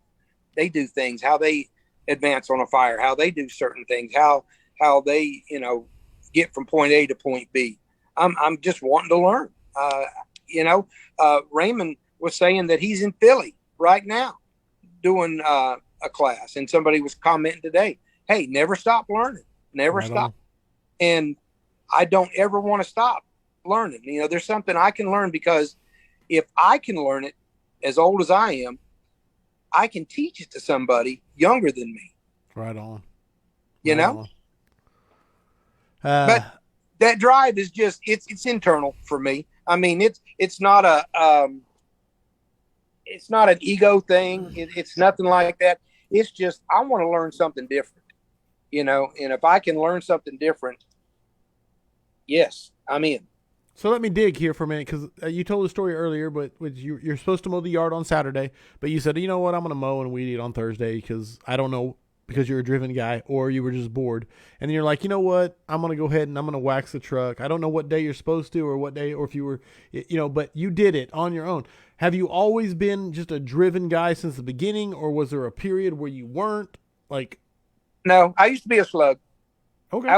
they do things, how they advance on a fire, how they do certain things, how they, get from point A to point B. I'm just wanting to learn. Raymond was saying that he's in Philly right now doing a class, and somebody was commenting today, hey, never stop learning, never stop. And I don't ever want to stop learning. There's something I can learn, because if I can learn it as old as I am, I can teach it to somebody younger than me. Right on. But that drive is just, it's internal for me. I mean, it's not it's not an ego thing. It's nothing like that. It's just, I want to learn something different, and if I can learn something different, yes, I'm in. So let me dig here for a minute, because you told the story earlier, but you're supposed to mow the yard on Saturday, but you said, you know what, I'm going to mow and weed eat on Thursday because I don't know, because you're a driven guy or you were just bored. And then you're like, you know what, I'm going to go ahead and I'm going to wax the truck. I don't know what day you're supposed to or what day, or if you were, but you did it on your own. Have you always been just a driven guy since the beginning, or was there a period where you weren't? No, I used to be a slug. Okay.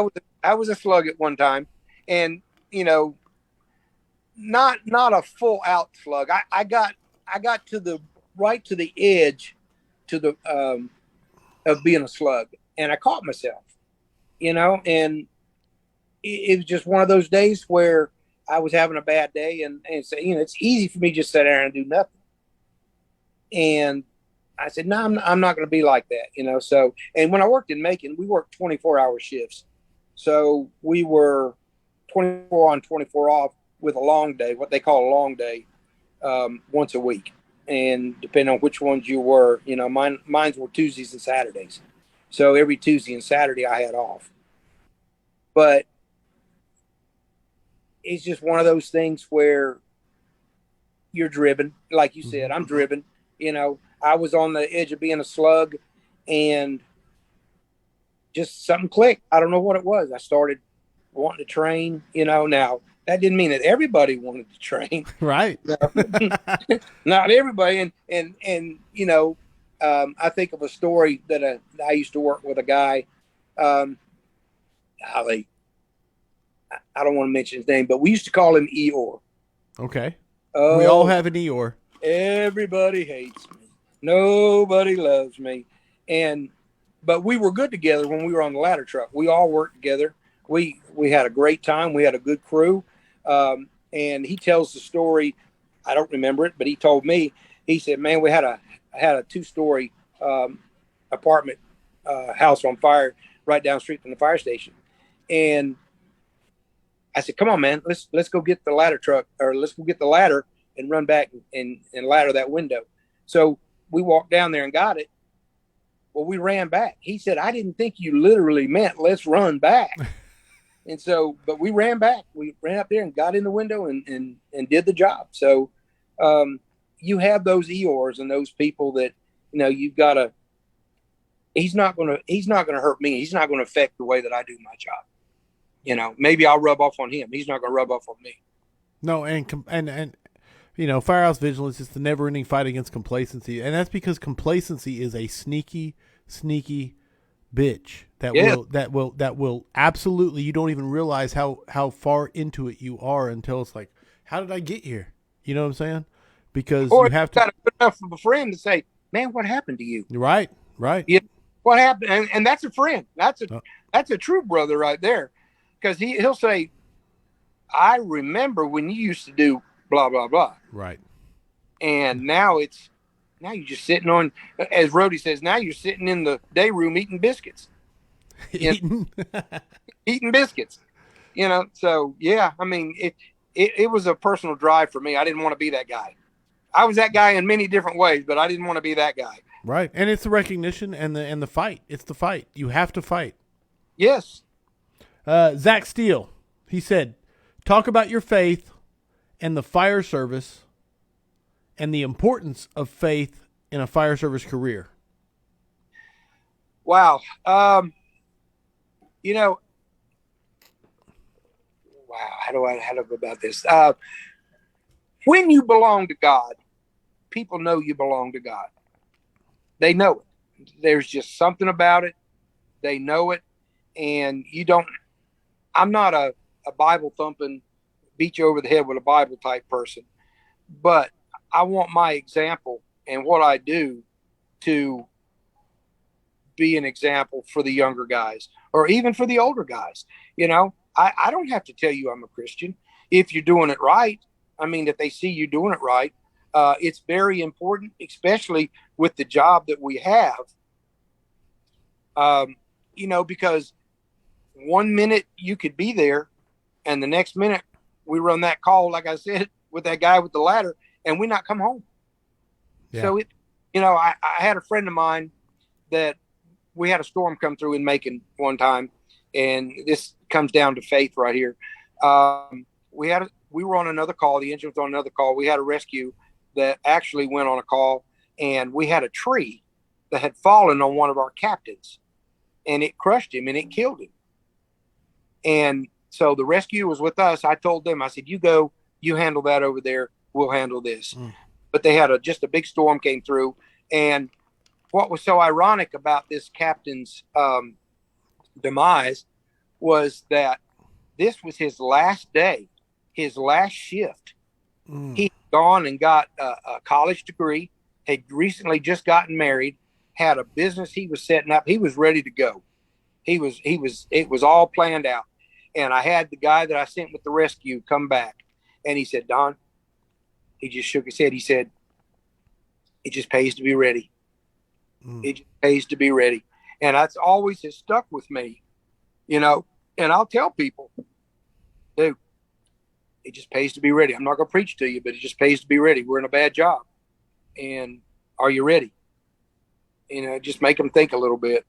I was a slug at one time, and not a full out slug. I got to the right to the edge to the of being a slug, and I caught myself, and it was just one of those days where I was having a bad day, and so, it's easy for me to just sit there and do nothing. And I said, no, I'm not going to be like that, So, and when I worked in Macon, we worked 24-hour shifts. So we were 24 on, 24 off with a long day, what they call a long day, once a week. And depending on which ones you were, mine's were Tuesdays and Saturdays. So every Tuesday and Saturday I had off. But it's just one of those things where you're driven. Like you said, I'm driven. I was on the edge of being a slug, and just something clicked. I don't know what it was. I started wanting to train, Now, that didn't mean that everybody wanted to train. Right. Not everybody. And I think of a story that I used to work with a guy, I don't want to mention his name, but we used to call him Eeyore. Okay. We all Oh, have an Eeyore. everybody hates me. Nobody loves me. And but we were good together when we were on the ladder truck. We all worked together. We had a great time. We had a good crew. And he tells the story. I don't remember it, but he told me. He said, "Man, we had a 2-story apartment house on fire right down the street from the fire station." And I said, "Come on, man, let's go get the ladder truck, or let's go get the ladder and run back and ladder that window." So we walked down there and got it. Well, we ran back. He said, "I didn't think you literally meant let's run back." And so, but we ran back. We ran up there and got in the window and did the job. So you have those Eeyores and those people that, you've got to, he's not going to hurt me. He's not going to affect the way that I do my job. Maybe I'll rub off on him. He's not going to rub off on me. No, and firehouse vigilance is the never-ending fight against complacency, and that's because complacency is a sneaky bitch that will absolutely, you don't even realize how far into it you are until it's like, how did I get here? You know what I'm saying? Because Or you have to got good enough of a friend to say, "Man, what happened to you?" Right. Yeah, what happened? And that's a friend. That's a true brother right there, because he'll say, "I remember when you used to do blah blah blah." Right. And now you're just sitting on, as Rhodey says, now you're sitting in the day room eating biscuits. Eating biscuits. So yeah, I mean, it was a personal drive for me. I didn't want to be that guy. I was that guy in many different ways, but I didn't want to be that guy. Right. And it's the recognition and the fight. It's the fight. You have to fight. Yes. Zach Steele, he said, talk about your faith and the fire service and the importance of faith in a fire service career. Wow. Wow. How do I go about this? When you belong to God, people know you belong to God. They know it. There's just something about it. They know it. And I'm not a Bible thumping, beat you over the head with a Bible type person, but I want my example and what I do to be an example for the younger guys, or even for the older guys. I don't have to tell you I'm a Christian if you're doing it right. I mean, if they see you doing it right, it's very important, especially with the job that we have. Because 1 minute you could be there, and the next minute we run that call, like I said, with that guy with the ladder, and we not come home. Yeah. So I had a friend of mine that we had a storm come through in Macon one time, and this comes down to faith right here. We were on another call. The engine was on another call. We had a rescue that actually went on a call, and we had a tree that had fallen on one of our captains, and it crushed him and it killed him. And so the rescue was with us. I told them, I said, "You go, you handle that over there. We'll handle this." But they had just a big storm came through. And what was so ironic about this captain's demise was that this was his last day, his last shift. He'd gone and got a college degree, had recently just gotten married, had a business he was setting up. He was ready to go. It was all planned out. And I had the guy that I sent with the rescue come back, and he said, "Don," he just shook his head. He said, "It just pays to be ready." It just pays to be ready. And that's always has stuck with me, and I'll tell people, dude, it just pays to be ready. I'm not going to preach to you, but it just pays to be ready. We're in a bad job. And are you ready? Just make them think a little bit.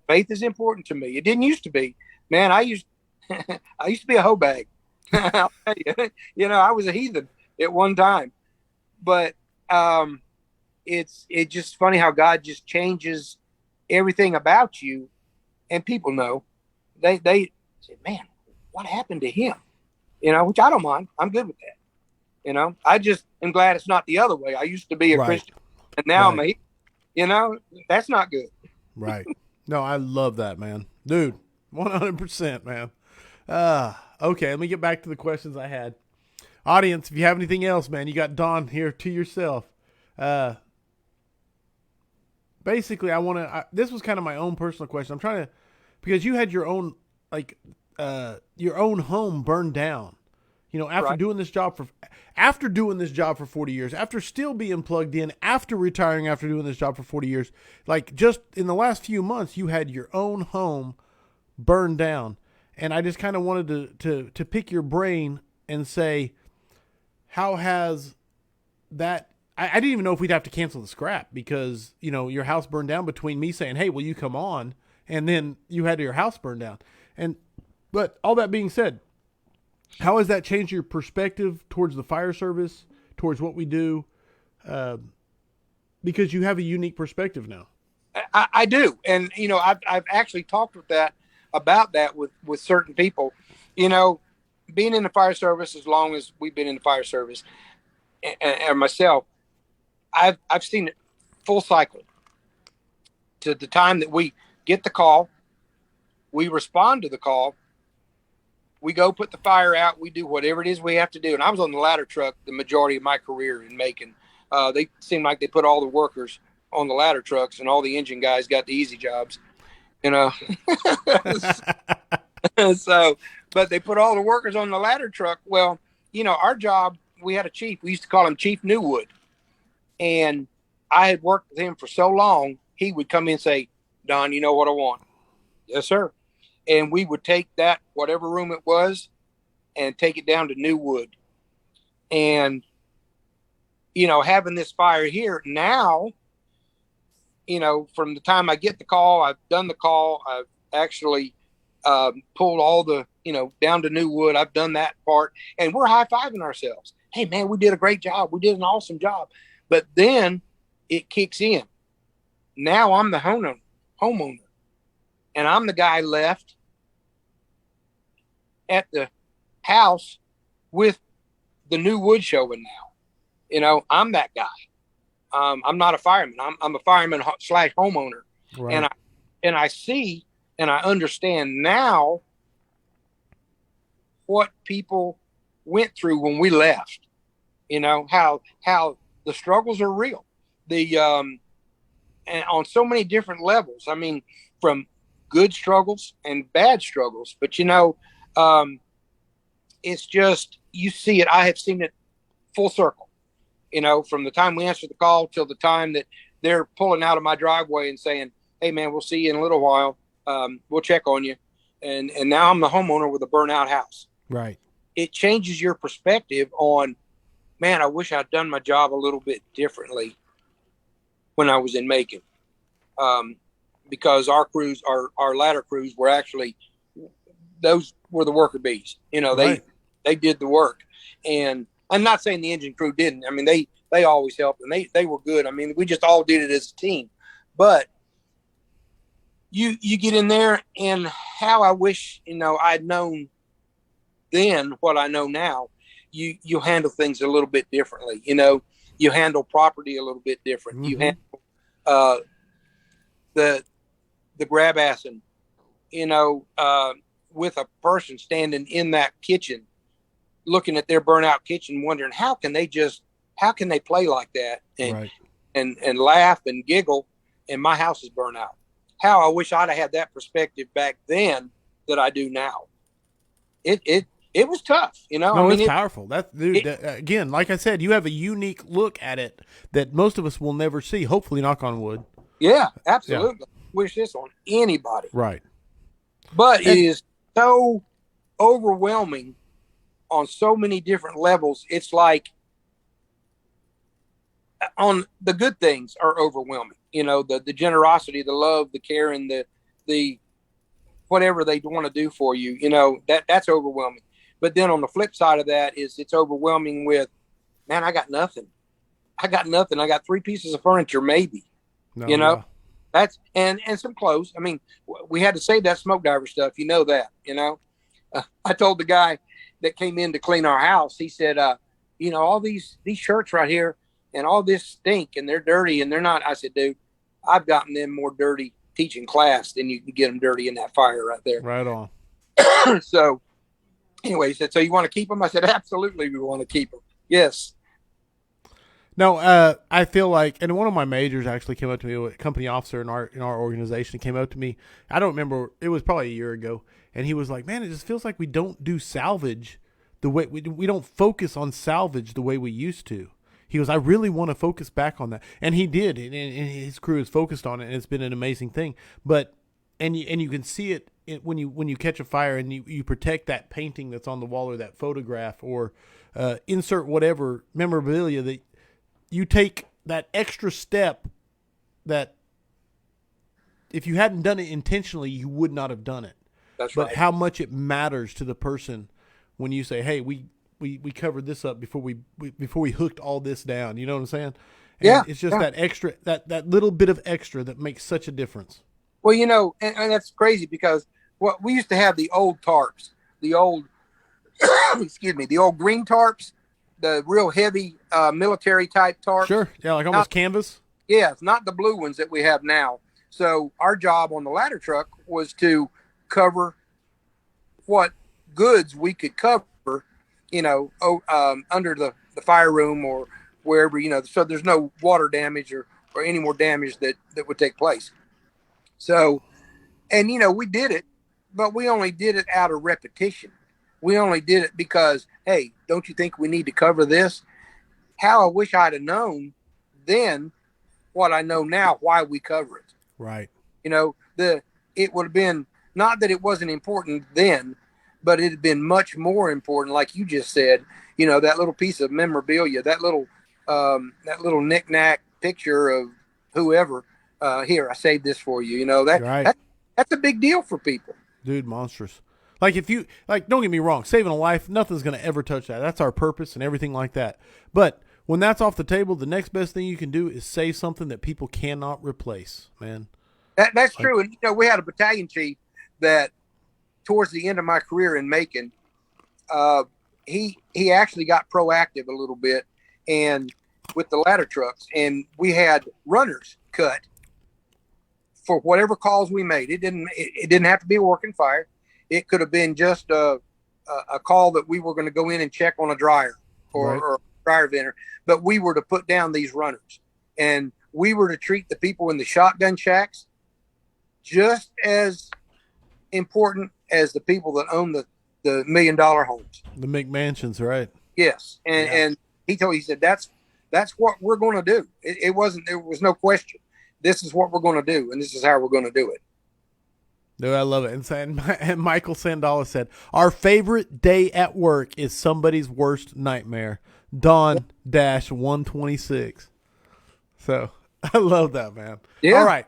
Faith is important to me. It didn't used to be. Man, I used to be a hoe bag. I'll tell you, I was a heathen at one time. But it's just funny how God just changes everything about you, and people know. They say, "Man, what happened to him?" Which I don't mind. I'm good with that. I just am glad it's not the other way. I used to be a Christian, and now I'm that's not good. Right. No, I love that, man. Dude, 100%, man. Okay, let me get back to the questions I had. Audience, if you have anything else, man, you got Don here to yourself. Uh, Basically, I want to. This was kind of my own personal question. I'm trying to, because you had your own like your own home burned down. You know, Right. after doing this job for 40 years, after still being plugged in, after retiring, after doing this job for 40 years, like just in the last few months, you had your own home burned down, and I just kind of wanted to pick your brain and say, how has that I didn't even know if we'd have to cancel the scrap because, you know, your house burned down between me saying, hey, will you come on? And then you had your house burned down. But all that being said, how has that changed your perspective towards the fire service, towards what we do? Uh, because you have a unique perspective now. I do. And, I've actually talked about that with certain people, you know, being in the fire service, as long as we've been in the fire service and myself, I've seen it full cycle to the time that we get the call, we respond to the call, we go put the fire out, we do whatever it is we have to do. And I was on the ladder truck the majority of my career in Macon. They seemed like they put all the workers on the ladder trucks and all the engine guys got the easy jobs, you know. So, but they put all the workers on the ladder truck. Well, our job, we had a chief, we used to call him Chief Newwood. And I had worked with him for so long, he would come in and say, Don, you know what I want? Yes, sir. And we would take that, whatever room it was, and take it down to Newwood. And, having this fire here now, from the time I get the call, I've done the call, I've actually pulled all the, down to Newwood. I've done that part, and we're high-fiving ourselves. Hey, man, we did a great job. We did an awesome job. But then it kicks in. Now I'm the homeowner, and I'm the guy left at the house with the new wood showing now. I'm that guy. I'm not a fireman. I'm a fireman / homeowner. Right. And I see and I understand now what people went through when we left. How the struggles are real. And on so many different levels. I mean, from good struggles and bad struggles. But it's just, you see it. I have seen it full circle. From the time we answer the call till the time that they're pulling out of my driveway and saying, "Hey, man, we'll see you in a little while. We'll check on you." And now I'm the homeowner with a burnout house. Right. It changes your perspective on, man, I wish I'd done my job a little bit differently when I was in Macon. Because our crews, our ladder crews were actually, those were the worker bees. Right. They did the work. And I'm not saying the engine crew didn't. I mean, they always helped, and they were good. I mean, we just all did it as a team. But you get in there, and how I wish, I'd known then what I know now. You handle things a little bit differently. You handle property a little bit different. Mm-hmm. You handle the grab assing, with a person standing in that kitchen, looking at their burnout kitchen, wondering how can they play like that and Right. and laugh and giggle, and my house is burnt out. How I wish I'd have had that perspective back then that I do now. It was tough, No, it's powerful. Again, like I said, you have a unique look at it that most of us will never see. Hopefully, knock on wood. Yeah, absolutely. Yeah. Wish this on anybody. Right. But it is so overwhelming on so many different levels. It's like, on the good things are overwhelming. The generosity, the love, the care, and the whatever they want to do for you. That's overwhelming. But then on the flip side of that is it's overwhelming with, man, I got nothing. I got 3 pieces of furniture, maybe. No, Yeah. That's and some clothes. I mean, we had to save that smoke diver stuff. That. I told the guy that came in to clean our house. He said, all these shirts right here and all this stink and they're dirty and they're not. I said, dude, I've gotten them more dirty teaching class than you can get them dirty in that fire right there. Right on. So, Anyway, he said, "So you want to keep them?" I said, "Absolutely, we want to keep them." Yes. No, I feel like, and one of my majors actually came up to me, a company officer in our organization came up to me. I don't remember; it was probably a year ago, and he was like, "Man, it just feels like we don't do salvage the way we don't focus on salvage the way we used to." He goes, "I really want to focus back on that," and he did, and his crew is focused on it, and it's been an amazing thing. But and you can see it when you catch a fire and you protect that painting that's on the wall or that photograph or insert whatever memorabilia that you take that extra step that if you hadn't done it intentionally, you would not have done it. That's But right. how much it matters to the person when you say, "Hey, we covered this up before we hooked all this down." You know what I'm saying? Yeah. And it's just Yeah. that extra that little bit of extra that makes such a difference. Well, and that's crazy because what we used to have the old tarps, the old, excuse me, the old green tarps, the real heavy military type tarps. Sure, yeah, like Not, almost canvas. yeah, it's not the blue ones that we have now. So our job on the ladder truck was to cover what goods we could cover, under the fire room or wherever, so there's no water damage or any more damage that would take place. So, and we did it, but we only did it out of repetition. We only did it because, hey, don't you think we need to cover this? How I wish I'd have known then what I know now, why we cover it. Right. The it would have been, not that it wasn't important then, but it had been much more important, like you just said. That little piece of memorabilia, that little knick-knack picture of whoever. Here, I saved this for you. Right. That's a big deal for people. Dude, monstrous. Like if you like, don't get me wrong, saving a life, nothing's gonna ever touch that. That's our purpose and everything like that. But when that's off the table, the next best thing you can do is save something that people cannot replace, man. That's Like, true. And we had a battalion chief that, towards the end of my career in Macon, uh, he actually got proactive a little bit, and with the ladder trucks, and we had runners cut for whatever calls we made. It didn't have to be a working fire. It could have been just a call that we were going to go in and check on a dryer right. or dryer venter, but we were to put down these runners, and we were to treat the people in the shotgun shacks just as important as the people that own the $1 million homes. The McMansions, right? Yes, and Yeah. and he said that's what we're going to do. It wasn't, there was no question. This is what we're going to do, and this is how we're going to do it. Dude, I love it. And Michael Sandala said, "Our favorite day at work is somebody's worst nightmare." Dawn dash 126. So I love that, man. Yeah. All right.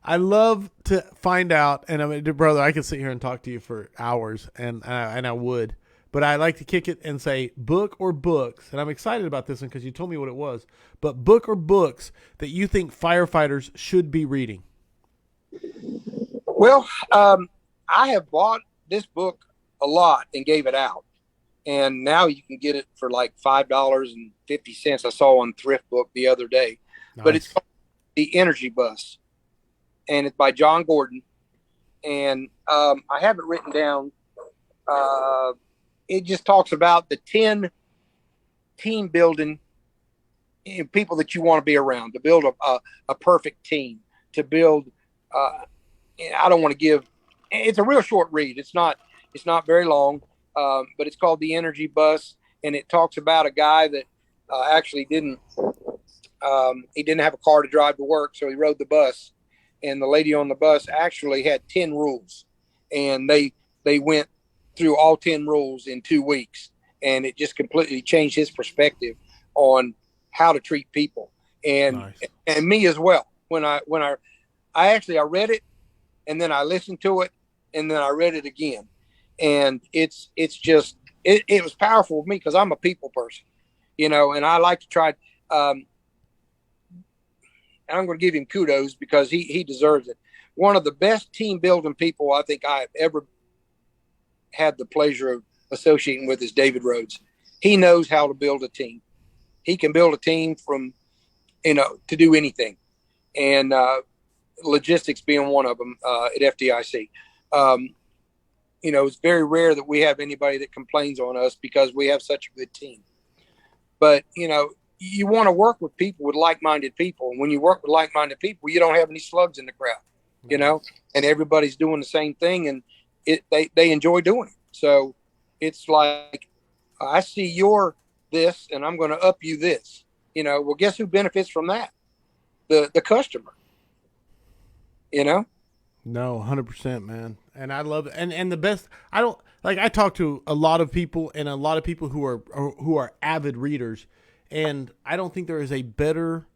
I love to find out, and I mean, brother, I could sit here and talk to you for hours, and I would, but I like to kick it and say book or books, and I'm excited about this one because you told me what it was. But book or books that you think firefighters should be reading. Well, I have bought this book a lot and gave it out, and now you can get it for like $5.50. I saw on Thrift Book the other day, but it's Nice. called The Energy Bus, and it's by John Gordon. And I have it written down. It just talks about the 10 team building people that you want to be around, to build a perfect team, to build. I don't want to give. It's a real short read. It's not very long, but it's called The Energy Bus, and it talks about a guy that actually didn't. He didn't have a car to drive to work, so he rode the bus. And the lady on the bus actually had 10 rules, and they went through all 10 rules in 2 weeks, and it just completely changed his perspective on how to treat people, and Nice. and me as well. When I read it, and then I listened to it, and then I read it again, and it's just it was powerful for me because I'm a people person, and I like to try. And I'm going to give him kudos because he deserves it. One of the best team building people I think I have ever had the pleasure of associating with is David Rhodes. He knows how to build a team. He can build a team from, to do anything. And logistics being one of them at FDIC. it's very rare that we have anybody that complains on us because we have such a good team. But, you want to work with people, with like-minded people. And when you work with like-minded people, you don't have any slugs in the crowd, and everybody's doing the same thing, and they enjoy doing it. So it's like, I see your this and I'm going to up you this, well, guess who benefits from that? The customer, No, 100%, man. And I love it. And the best, I talk to a lot of people, and a lot of people who are avid readers, and I don't think there is a better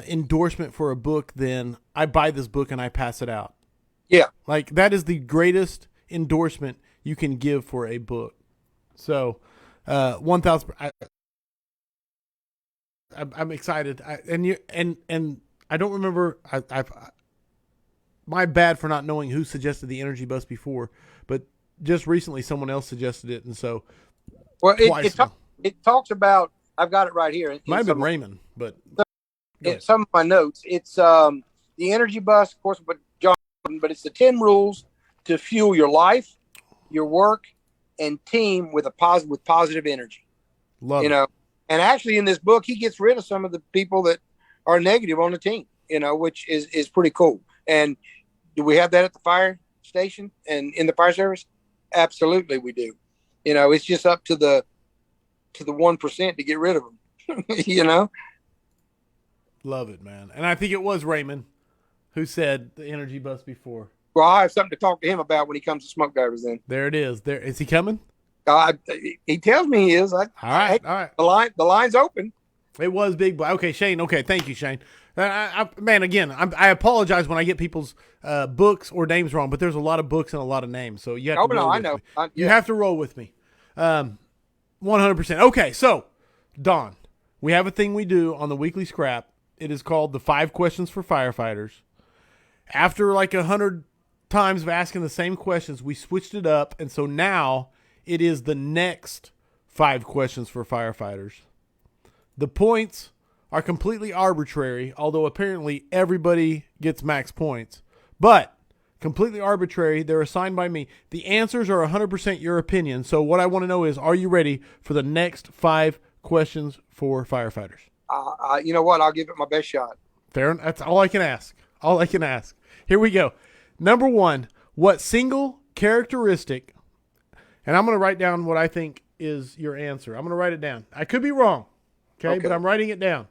endorsement for a book than I buy this book and I pass it out. Yeah. Like, that is the greatest endorsement you can give for a book. So, 1,000. I'm excited. And I don't remember. My bad for not knowing who suggested the energy bus before, but just recently someone else suggested it, and so. Well, it talks about. I've got it right here. Might have been Raymond, but in some of my notes, it's the energy bus, of course, but it's the 10 rules to fuel your life, your work, and team with positive energy. Love it. And actually in this book, he gets rid of some of the people that are negative on the team, which is pretty cool. And do we have that at the fire station and in the fire service? Absolutely, we do. It's just up to the 1% to get rid of them. Love it, man. And I think it was Raymond who said the energy bus before. Well, I have something to talk to him about when he comes to Smoke Divers then. There it is. There is he coming? He tells me he is. All right. The line's open. It was big. Okay, Shane. Okay, thank you, Shane. Man, again, I apologize when I get people's books or names wrong, but there's a lot of books and a lot of names, so you have to roll with me. You have to roll with me. 100%. Okay, so, Don, we have a thing we do on the weekly scrap. It is called the 5 questions for firefighters. After like 100 times of asking the same questions, we switched it up, and so now it is the next 5 questions for firefighters. The points are completely arbitrary, although apparently everybody gets max points. But completely arbitrary, they're assigned by me. The answers are 100% your opinion. So what I want to know is, are you ready for the next 5 questions for firefighters? You know what? I'll give it my best shot. Fair enough. That's all I can ask. All I can ask. Here we go. Number 1, what single characteristic, and I'm going to write down what I think is your answer. I'm going to write it down. I could be wrong, okay, but I'm writing it down.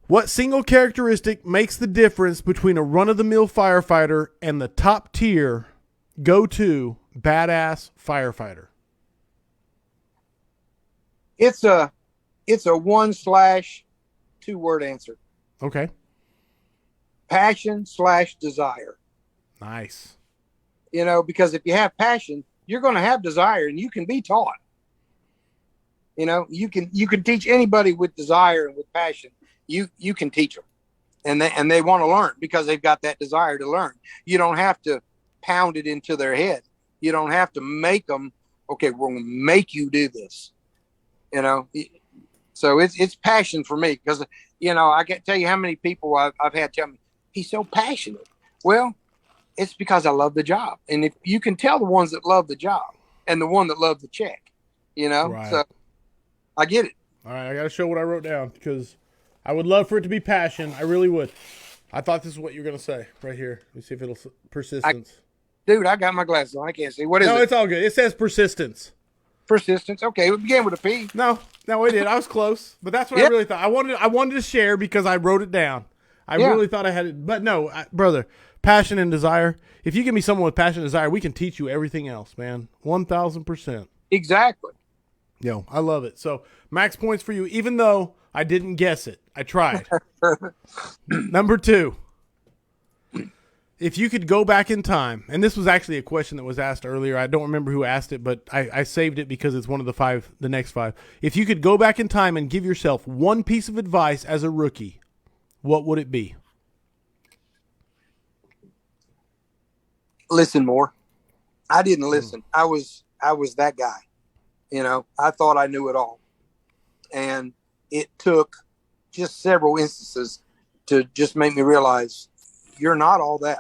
What single characteristic makes the difference between a run-of-the-mill firefighter and the top-tier, go-to, badass firefighter? It's a 1/2-word answer. Okay. Passion/desire. Nice. Because if you have passion, you're going to have desire, and you can be taught. You can teach anybody with desire and with passion. You can teach them, and they want to learn because they've got that desire to learn. You don't have to pound it into their head. You don't have to make them. Okay, we're going to make you do this. So it's passion for me because I can't tell you how many people I've had tell me he's so passionate. Well, it's because I love the job, and if you can tell the ones that love the job and the one that love the check, right. So I get it. All right, I got to show what I wrote down because I would love for it to be passion. I really would. I thought this is what you were going to say right here. Let me see if it'll persistence. Dude, I got my glasses on. I can't see. What is it? No, it's all good. It says persistence. Persistence. Okay, it began with a P. No, it did. I was close, but that's what I really thought. I wanted to share because I wrote it down. I really thought I had it, but no, brother. Passion and desire. If you give me someone with passion and desire, we can teach you everything else, man. 1,000%. Exactly. Yo, I love it. So max points for you, even though I didn't guess it. I tried. Number 2. If you could go back in time, and this was actually a question that was asked earlier. I don't remember who asked it, but I saved it because it's one of the next 5. If you could go back in time and give yourself one piece of advice as a rookie, what would it be? Listen more. I didn't listen. I was that guy. I thought I knew it all. And it took just several instances to just make me realize you're not all that.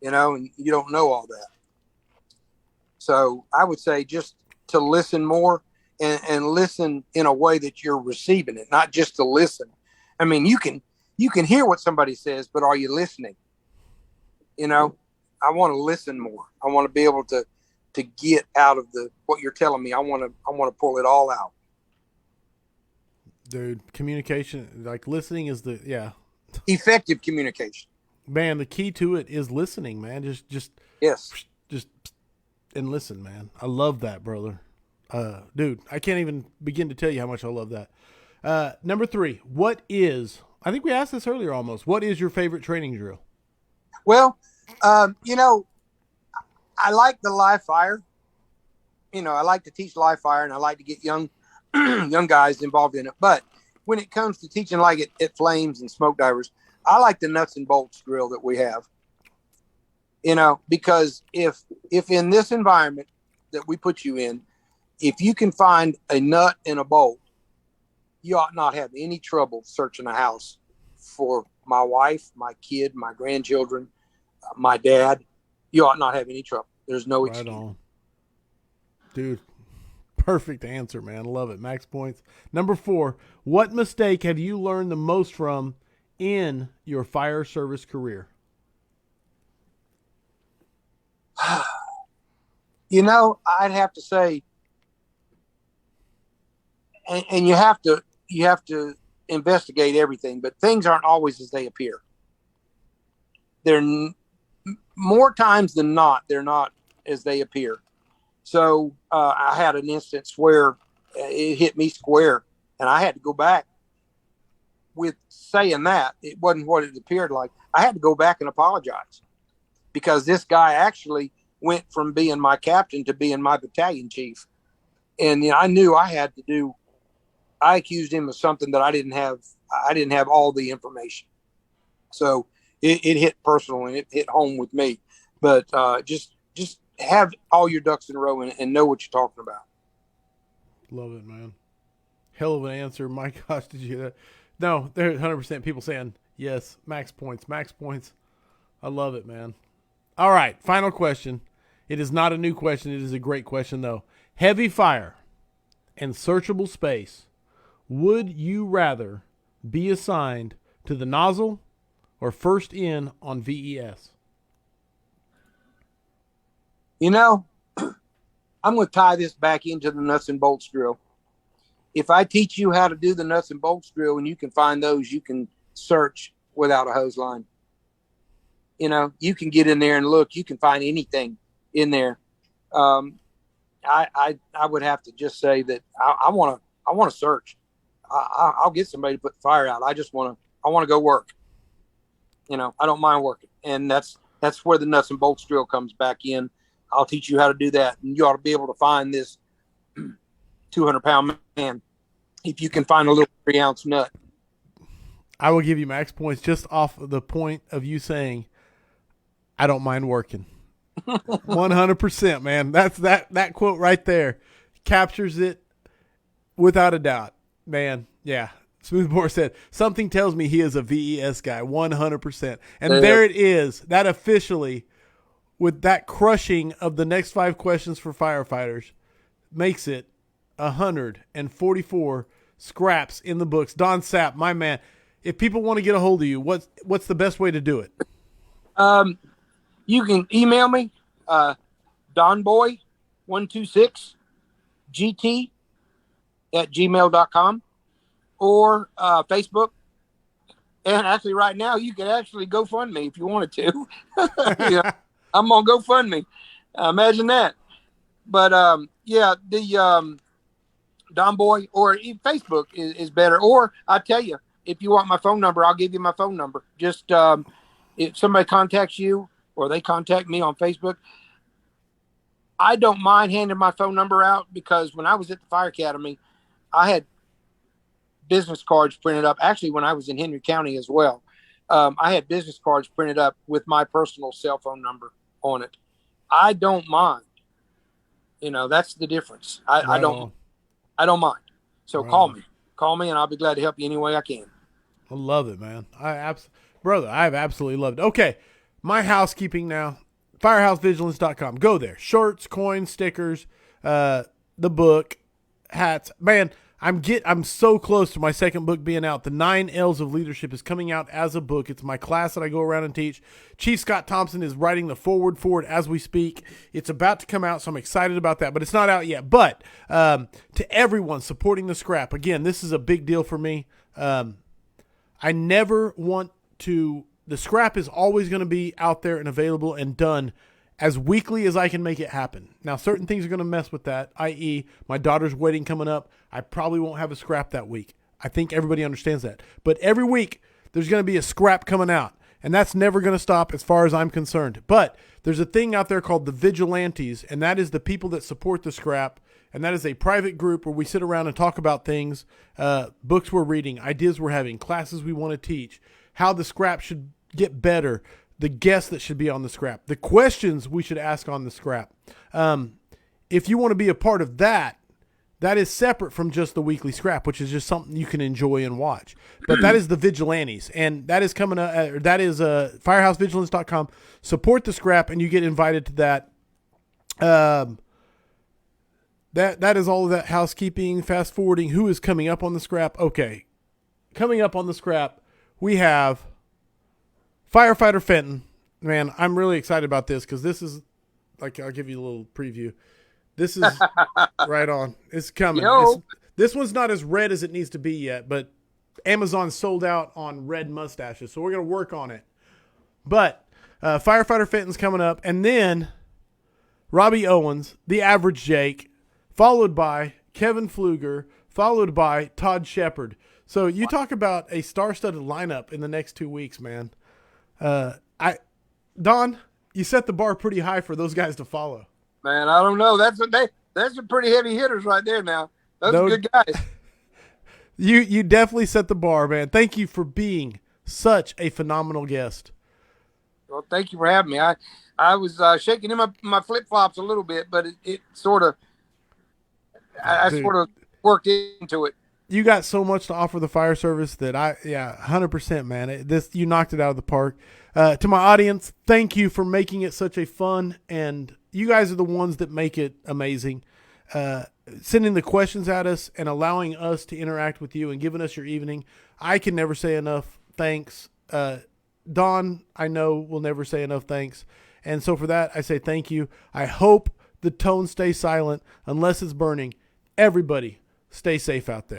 and you don't know all that. So I would say just to listen more, and listen in a way that you're receiving it, not just to listen. I mean, you can hear what somebody says, but are you listening? You know, I want to listen more. I want to be able to get out of the what you're telling me. I want to pull it all out. Dude, communication, like listening is yeah. Effective communication. Man, the key to it is listening, man. Yes. Just and listen, man. I love that, brother. Dude, I can't even begin to tell you how much I love that. Number 3, I think we asked this earlier almost. What is your favorite training drill? Well, you know, I like the live fire. I like to teach live fire, and I like to get young young guys involved in it. But when it comes to teaching like at flames and smoke divers, I like the nuts and bolts drill that we have. Because if in this environment that we put you in, if you can find a nut and a bolt, you ought not have any trouble searching a house for my wife, my kid, my grandchildren, my dad. You ought not have any trouble. There's no Right excuse. on. Dude, perfect answer, man. Love it. Max points. Number 4, what mistake have you learned the most from in your fire service career? I'd have to say, and you have to investigate everything, but things aren't always as they appear. They're more times than not, they're not as they appear. So I had an instance where it hit me square, and I had to go back. With saying that, it wasn't what it appeared like. I had to go back and apologize because this guy actually went from being my captain to being my battalion chief. And I knew I accused him of something that I didn't have. I didn't have all the information. So it hit personal, and it hit home with me. But just have all your ducks in a row, and know what you're talking about. Love it, man. Hell of an answer. My gosh, did you hear that? No, there's 100% people saying yes. Max points. Max points. I love it, man. All right, final question. It is not a new question. It is a great question, though. Heavy fire and searchable space. Would you rather be assigned to the nozzle or first in on VES? I'm going to tie this back into the nuts and bolts drill. If I teach you how to do the nuts and bolts drill and you can find those, you can search without a hose line. You can get in there and look. You can find anything in there. I would have to just say that I want to search. I'll get somebody to put the fire out. I want to go work. I don't mind working, and that's where the nuts and bolts drill comes back in. I'll teach you how to do that, and you ought to be able to find this 200-pound man if you can find a little 3-ounce nut. I will give you max points just off of the point of you saying, I don't mind working. 100%, man. That's that quote right there captures it without a doubt, man. Yeah. Smoothbore said, something tells me he is a VES guy, 100%. And there it is. That officially, with that crushing of the next 5 questions for firefighters, makes it 144 scraps in the books. Don Sapp, my man, if people want to get a hold of you, what's the best way to do it? You can email me, donboy126gt@gmail.com, or Facebook. And actually, right now, you can actually GoFundMe if you wanted to. I'm on GoFundMe. Imagine that. But the Don Boy or Facebook is better. Or I tell you, if you want my phone number, I'll give you my phone number. Just if somebody contacts you or they contact me on Facebook, I don't mind handing my phone number out, because when I was at the Fire Academy, I had business cards printed up. Actually, when I was in Henry County as well, I had business cards printed up with my personal cell phone number on it. I don't mind. That's the difference. I don't mind. So call me, and I'll be glad to help you any way I can. I love it, man. Brother, I've absolutely loved it. Okay, my housekeeping now, firehousevigilance.com. Go there. Shirts, coins, stickers, the book, hats. Man, I'm so close to my second book being out. The 9 L's of Leadership is coming out as a book. It's my class that I go around and teach. Chief Scott Thompson is writing the foreword for it as we speak. It's about to come out, so I'm excited about that, but it's not out yet. But to everyone supporting the scrap, again, this is a big deal for me. I never want to – the scrap is always going to be out there and available and done as weekly as I can make it happen. Now, certain things are going to mess with that, i.e. my daughter's wedding coming up. I probably won't have a scrap that week. I think everybody understands that. But every week, there's going to be a scrap coming out, and that's never going to stop as far as I'm concerned. But there's a thing out there called the Vigilantes, and that is the people that support the scrap, and that is a private group where we sit around and talk about things, books we're reading, ideas we're having, classes we want to teach, how the scrap should get better, the guests that should be on the scrap, the questions we should ask on the scrap. If you want to be a part of that, that is separate from just the weekly scrap, which is just something you can enjoy and watch. But that is the Vigilantes, and that is coming up. That is firehousevigilance.com. Support the scrap, and you get invited to that. That is all of that housekeeping, fast forwarding. Who is coming up on the scrap? Okay. Coming up on the scrap, we have Firefighter Fenton. Man, I'm really excited about this because this is, like, I'll give you a little preview. This is right on. It's coming. This one's not as red as it needs to be yet, but Amazon sold out on red mustaches, so we're going to work on it. But Firefighter Fenton's coming up, and then Robbie Owens, the Average Jake, followed by Kevin Pfluger, followed by Todd Shepard. So you talk about a star-studded lineup in the next 2 weeks, man. Don, you set the bar pretty high for those guys to follow. Man, I don't know. That's some pretty heavy hitters right there now. Those are good guys. You definitely set the bar, man. Thank you for being such a phenomenal guest. Well, thank you for having me. I was shaking in my flip-flops a little bit, but it sort of I sort of worked into it. You got so much to offer the fire service that 100%, man. You knocked it out of the park. To my audience, thank you for making it such a fun, and you guys are the ones that make it amazing. Sending the questions at us and allowing us to interact with you and giving us your evening. I can never say enough thanks. Don, I know, will never say enough thanks. And so for that, I say thank you. I hope the tone stays silent unless it's burning. Everybody, stay safe out there.